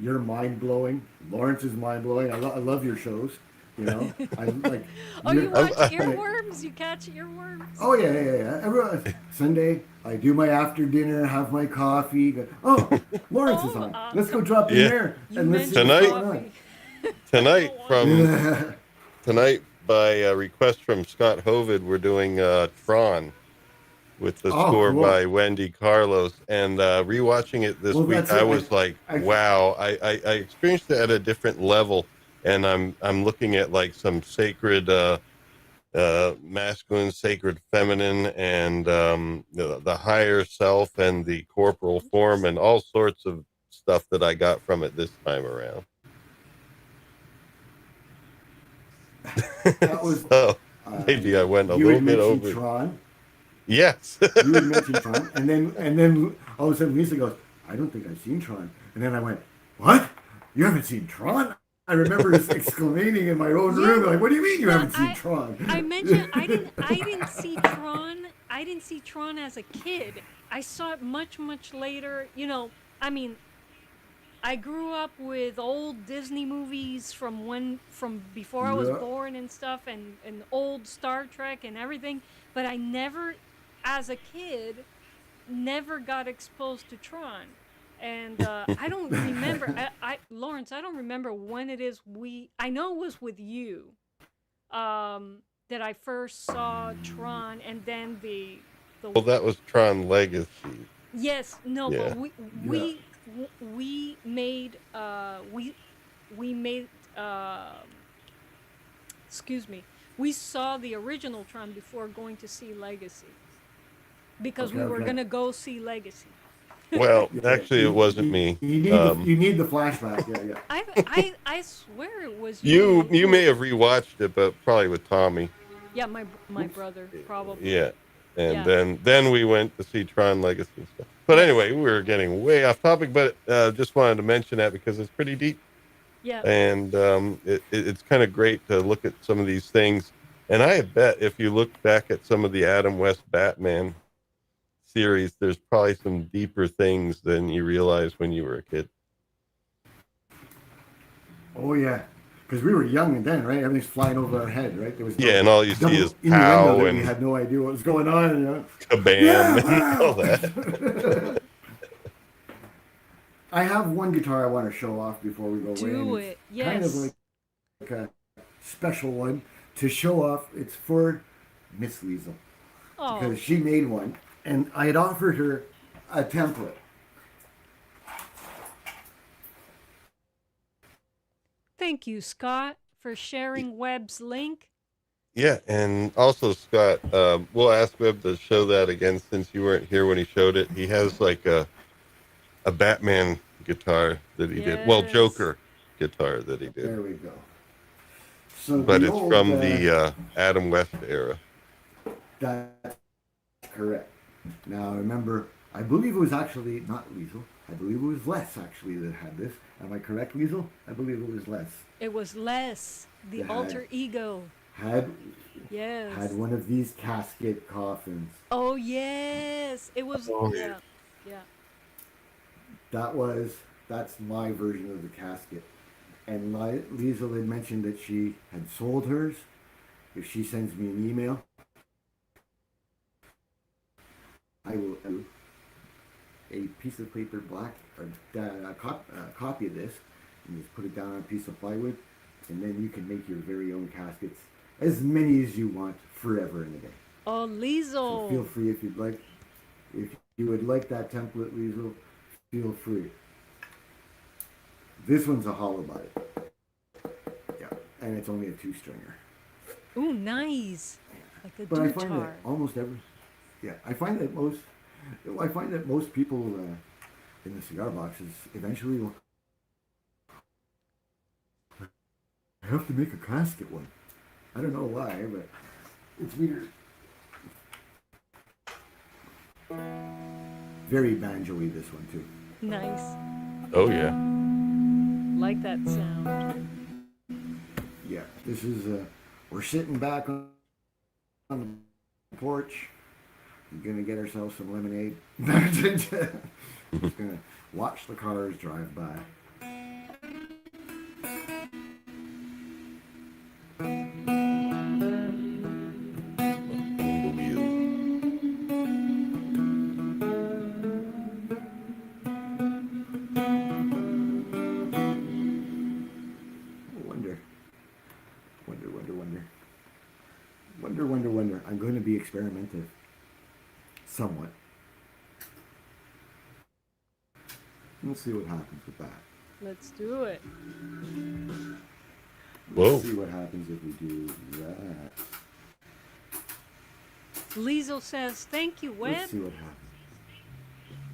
You're mind blowing. Lawrence is mind blowing. I love your shows. You know, I like. oh, you watch earworms? You catch earworms? Oh yeah. Every Sunday, I do my after dinner, have my coffee. Oh, Lawrence is on. Let's go drop in there and let's see what's going on. Tonight, by request from Scott Hovid, we're doing Tron with the score by Wendy Carlos, and rewatching it this week, I was wow! I experienced it at a different level, and I'm looking at like some sacred masculine, sacred feminine, and the higher self and the corporal form, and all sorts of stuff that I got from it this time around. That was maybe I went a little bit over. Tron. Yes. You had mentioned Tron, and then all of a sudden Lisa goes, "I don't think I've seen Tron," and then I went, "What? You haven't seen Tron?" I remember exclaiming in my own room, like, "What do you mean you haven't seen Tron?" I mentioned I didn't see Tron. I didn't see Tron as a kid. I saw it much later. I mean, I grew up with old Disney movies from before I was born and stuff, and old Star Trek and everything. But I never, as a kid, never got exposed to Tron. And I don't remember, Lawrence, I don't remember when it is I know it was with you that I first saw Tron, and then the well, that was Tron Legacy. Yes, no, yeah. But we made excuse me, we saw the original Tron before going to see Legacy. because Okay, we were okay. gonna go see Legacy. Well, Yeah, actually, it wasn't me. you need the flashback. Yeah, yeah. I swear it was You you. may have rewatched it, but probably with Tommy. Yeah, my Oops. brother probably. Yeah. And Yeah. then we went to see Tron Legacy and stuff. But Yes. anyway, we were getting way off topic, but just wanted to mention that because it's pretty deep. Yeah. And it's kind of great to look at some of these things. And I bet if you look back at some of the Adam West Batman series, there's probably some deeper things than you realized when you were a kid. Oh yeah, because we were young then, right? Everything's flying over our head, right? There was no And all you see double is innuendo pow that we and had no idea what was going on. You know? kabam and all Yeah! that. I have one guitar I want to show off before we go away. Do and it. it's kind of Yes. like a special one to show off. It's for Miss Liesel Oh, because she made one, and I had offered her a template. thank you, Scott, for sharing Webb's link. Yeah, and also Scott, we'll ask Webb to show that again since you weren't here when he showed it. He has like a Batman guitar that he did. Well, Yes. Joker guitar that he did. There we go. So But the it's old, from the Adam West era. That's correct. Now remember, I believe it was actually not Liesel. I believe it was Les actually that had this. Am I correct, Liesel? I believe it was Les. It was Les, the Yeah. alter ego. Had Yes. one of these casket coffins. Oh yes, it was. Oh. Yeah, yeah. That's my version of the casket. And Liesel had mentioned that she had sold hers. If she sends me an email, I will do a piece of paper black, or a copy of this, and just put it down on a piece of plywood, and then you can make your very own caskets, as many as you want, forever and a day. Oh, So Liesel. feel free if you'd like. If you would like that template, Liesel, feel free. This one's a hollow body. Yeah, and it's only a 2-stringer. Ooh, nice. Like a But I find that guitar. almost every, yeah, I find that most people in the cigar boxes eventually will. I have to make a casket one. I don't know why, but it's weird. Very banjo-y, this one too. Nice. Oh, yeah. Like that sound. Yeah, this is we're sitting back on the porch. We're gonna get ourselves some lemonade. Just gonna watch the cars drive by. Wonder. I'm going to be experimental, somewhat. Let's see what happens with that. Let's do it. Whoa. Let's see what happens if we do that. Liesel says, thank you, Webb. Let's see what happens.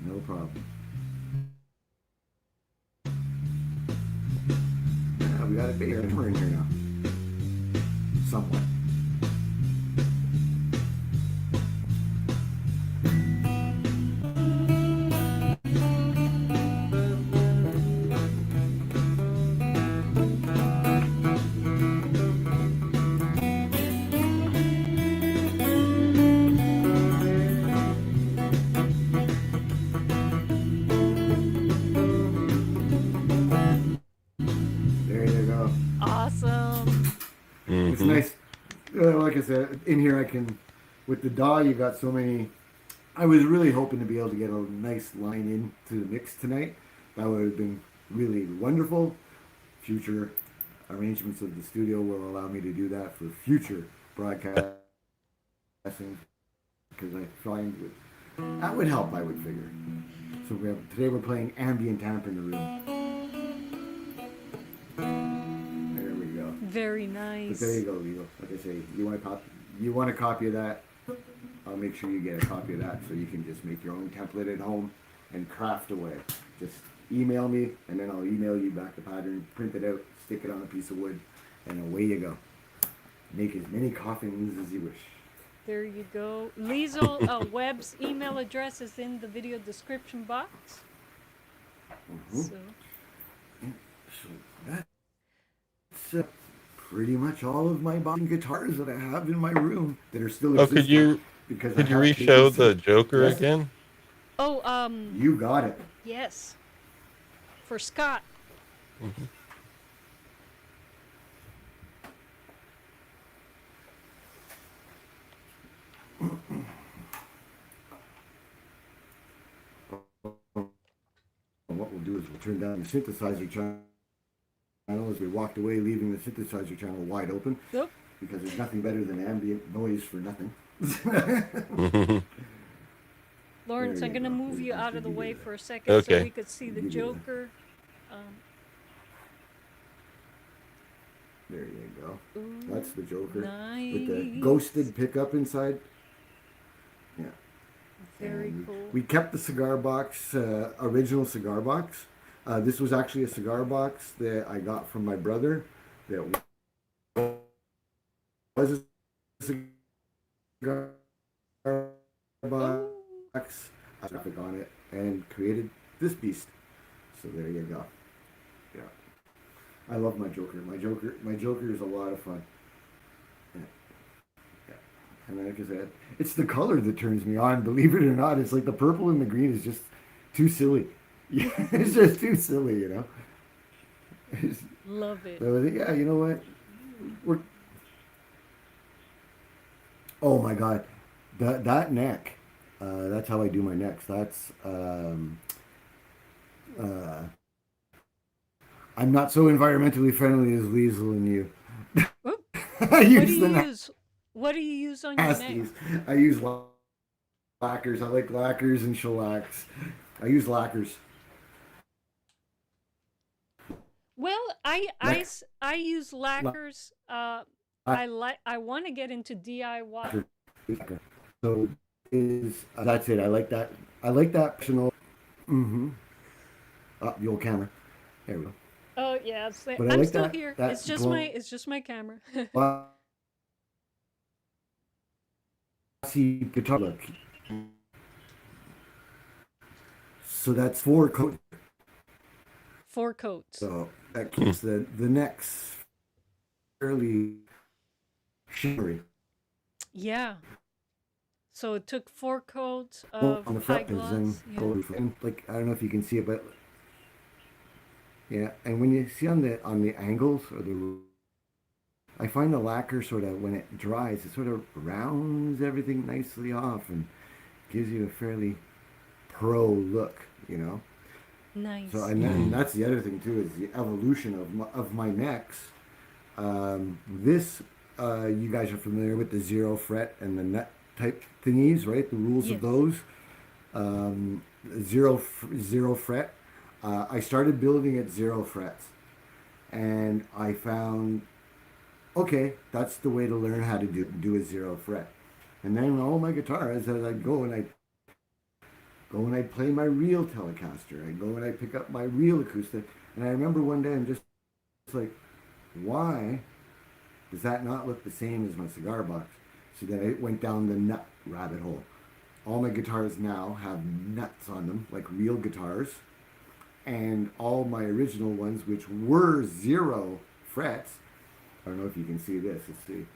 No problem. Yeah, we got a big hammer in here now. Somewhat. It's nice. Like I said, in here I can, with the DAW, you got so many. I was really hoping to be able to get a nice line into the mix tonight. That would have been really wonderful. Future arrangements of the studio will allow me to do that for future broadcasting. Because I find that would help, I would figure. So today we're playing ambient amp in the room. There we go. Very nice. But there you go, Leo. Like I say, you want a copy of that? I'll make sure you get a copy of that so you can just make your own template at home and craft away. Just email me, and then I'll email you back the pattern, print it out, stick it on a piece of wood, and away you go. Make as many coffins as you wish. There you go. Liza Webb's email address is in the video description box. So So that's pretty much all of my boxing guitars that I have in my room that are still Oh, existing. could you re-show the Joker Yes. again? oh You got it. yes, for Scott. Mm-hmm. And what we'll do is we'll turn down the synthesizer channel as we walked away, leaving the synthesizer channel wide open. Yep. Because there's nothing better than ambient noise for nothing. Lawrence, There I'm you going to go. move you Just out of the give you way that. for a second so Okay. we could see the Give you that. Joker. There you go. Ooh, That's the Joker. nice. With the ghosted pickup inside. Yeah. Very And cool. We kept the cigar box, original cigar box. This was actually a cigar box that I got from my brother that was a cigar box. I graphic on it and created this beast. So there you go. Yeah. I love my Joker. My Joker is a lot of fun. Yeah. Yeah. And like I said, it's the color that turns me on, believe it or not. It's like the purple and the green is just too silly. Yeah, it's just too silly, you know. Love it. So I think, yeah, you know what? Oh my God, that neck. That's how I do my necks. That's I'm not so environmentally friendly as Liesl and you. Oop. I What do use you the use? What do you use on your neck? nasties. I use lacquers. I like lacquers and shellacs. I use lacquers. Well, I use lacquers. I want to get into DIY. So that's it. I like that. I like that optional. Mm-hmm. The old camera. There we go. Oh yeah, But I I'm like still that- here. that It's just glow- it's just my camera. Glossy guitar look. So that's 4 coats. 4 coats. So that keeps the necks fairly shimmery. Yeah. So it took 4 coats On of the high front is gloss. in Yeah. gold. And like I don't know if you can see it, but yeah. And when you see on the angles or I find the lacquer sort of when it dries, it sort of rounds everything nicely off and gives you a fairly pro look, you know. Nice. So and that's the other thing too is the evolution of my necks. This you guys are familiar with the 0 fret and the nut type thingies, right? The rules Yes. of those. Zero fret. I started building at 0 frets, and I found, okay, that's the way to learn how to do a 0 fret. And then all my guitars, as I go and I play my real Telecaster, I go and I pick up my real acoustic, and I remember one day I'm just like, why does that not look the same as my cigar box? So then I went down the nut rabbit hole. All my guitars now have nuts on them, like real guitars. And all my original ones, which were 0 frets, I don't know if you can see this, let's see.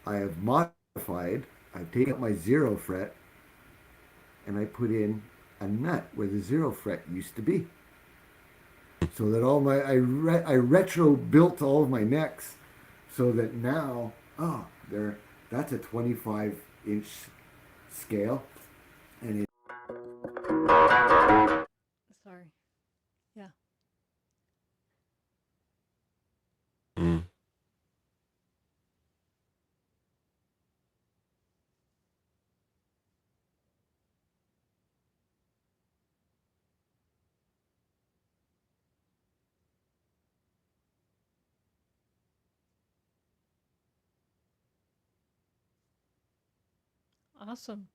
I have modified, I've taken up my 0 fret, and I put in a nut where the 0 fret used to be. So that all my, I retro built all of my necks so that now, that's a 25-inch scale. And Sorry. Yeah. Mm. Awesome.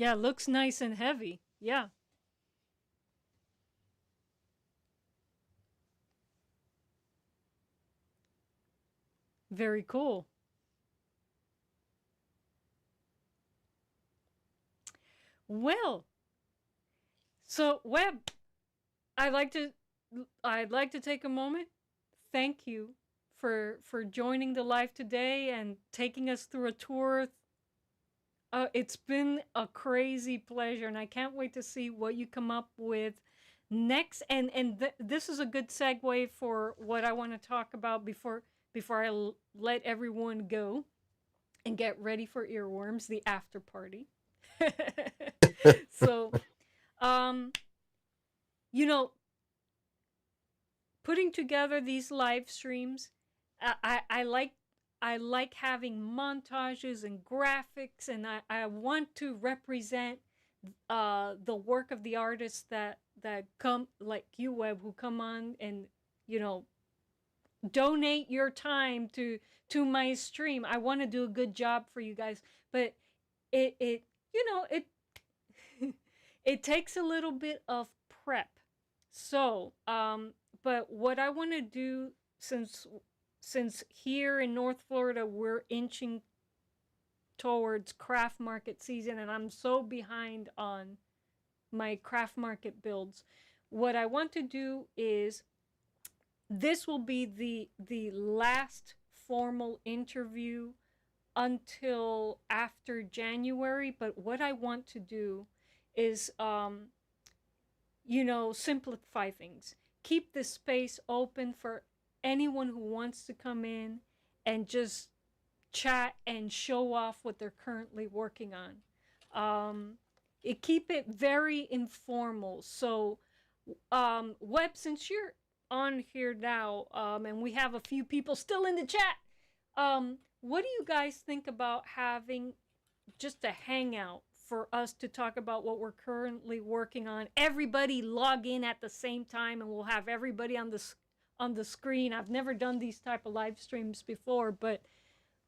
Yeah, looks nice and heavy. Yeah. Very cool. Well, so Webb, I'd like to I'd like to take a moment. Thank you for joining the live today and taking us through a tour. It's been a crazy pleasure, and I can't wait to see what you come up with next. And this is a good segue for what I want to talk about before let everyone go and get ready for earworms, the after party. So, um, you know, putting together these live streams, I like having montages and graphics, and I want to represent the work of the artists that come, like you, Webb, who come on and, you know, donate your time to my stream. I want to do a good job for you guys, but it you know, it it takes a little bit of prep. So, but what I want to do, since here in North Florida we're inching towards craft market season, and I'm so behind on my craft market builds, what I want to do is, this will be the last formal interview until after January. But what I want to do is, you know, simplify things. Keep the space open for anyone who wants to come in and just chat and show off what they're currently working on. Keep it very informal. So, Webb, since you're on here now, and we have a few people still in the chat, what do you guys think about having just a hangout for us to talk about what we're currently working on? Everybody log in at the same time, and we'll have everybody on the screen. I've never done these type of live streams before, but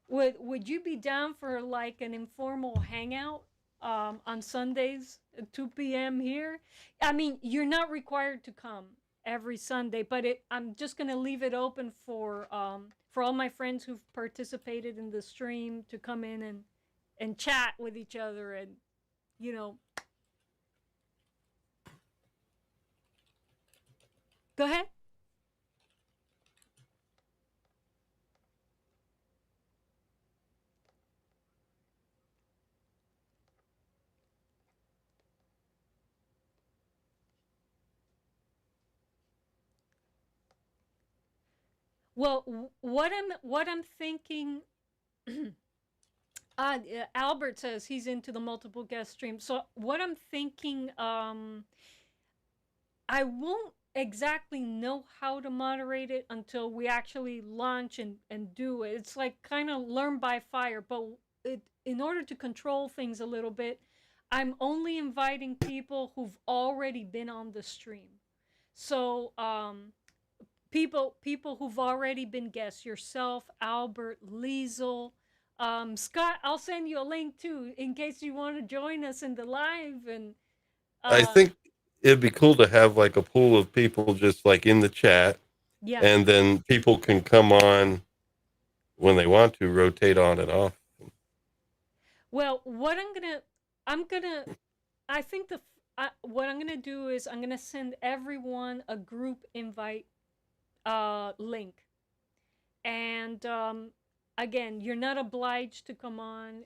would you be down for like an informal hangout on Sundays at 2 p.m. here? I mean, you're not required to come every Sunday, but I'm just gonna leave it open for all my friends who've participated in the stream to come in and chat with each other, and, you know, go ahead. Well, what I'm thinking. Albert says he's into the multiple guest stream. So what I'm thinking, I won't exactly know how to moderate it until we actually launch and do it. It's like kind of learn by fire. But in order to control things a little bit, I'm only inviting people who've already been on the stream. So people who've already been guests, yourself, Albert, Liesel, Scott, I'll send you a link too in case you want to join us in the live. And I think it'd be cool to have like a pool of people just like in the chat, yeah. and then people can come on when they want to, rotate on and off. Well, what I think what I'm gonna do is I'm gonna send everyone a group invite link, and again, you're not obliged to come on.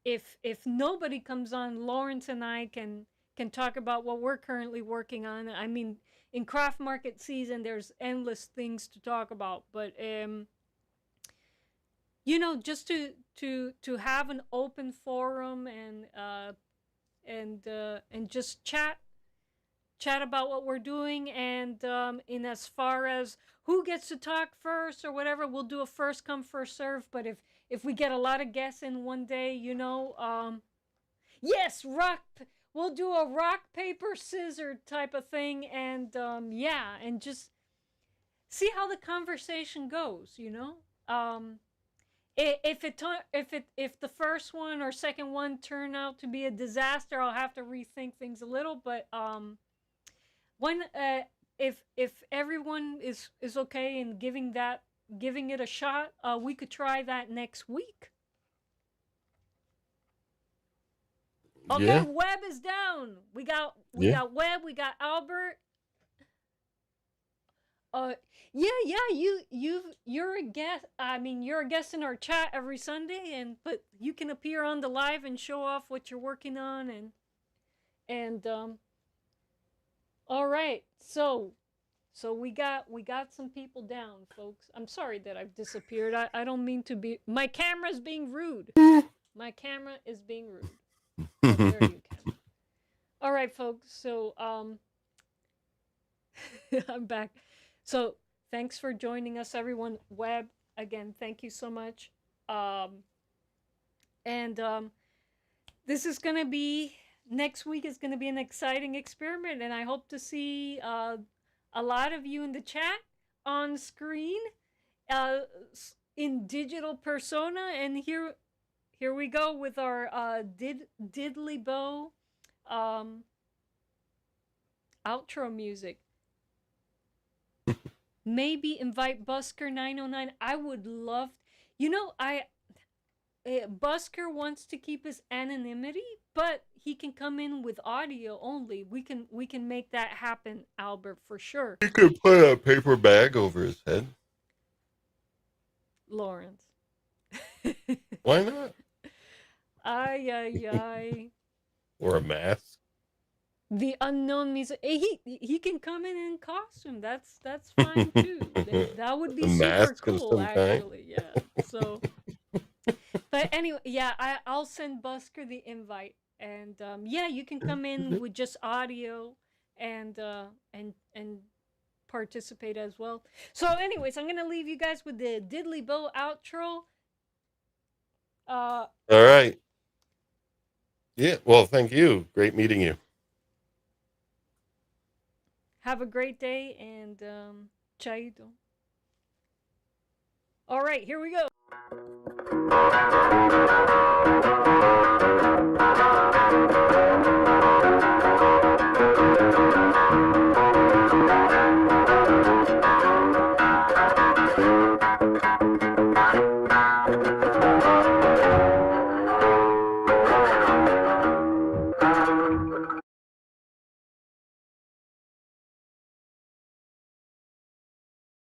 If nobody comes on, Lawrence and I can talk about what we're currently working on. I mean, in craft market season, there's endless things to talk about, but you know, just to have an open forum and just chat about what we're doing, and in as far as who gets to talk first or whatever, we'll do a first come first serve. But if we get a lot of guests in one day, you know, yes, we'll do a rock paper scissors type of thing, and yeah, and just see how the conversation goes, you know. If the first one or second one turn out to be a disaster, I'll have to rethink things a little. But one if everyone is okay in giving it a shot, we could try that next week. Okay, Yeah. Webb is down. We got Webb, we got Albert. You're a guest. I mean, you're a guest in our chat every Sunday, but you can appear on the live and show off what you're working on, and all right. So we got some people down, folks. I'm sorry that I've disappeared. I don't mean to be. My camera's being rude. My camera is being rude. How dare you, camera? All right, folks. So I'm back. So thanks for joining us, everyone. Webb, again, thank you so much. This is gonna be next week is gonna be an exciting experiment, and I hope to see a lot of you in the chat, on screen, in digital persona, and here we go with our diddly bow outro music. Maybe invite Busker 909. I would love, Busker wants to keep his anonymity, but he can come in with audio only. We can make that happen, Albert, for sure. You could put a paper bag over his head. Lawrence. Why not? Ay. Or a mask. The unknown music. He can come in costume. That's fine too. That would be super cool, actually. Yeah. So, but anyway, yeah, I'll send Busker the invite, and yeah, you can come in with just audio and participate as well. So, anyways, I'm gonna leave you guys with the Diddly Bow outro. All right. Yeah. Well, thank you. Great meeting you. Have a great day, and chaito. All right, here we go.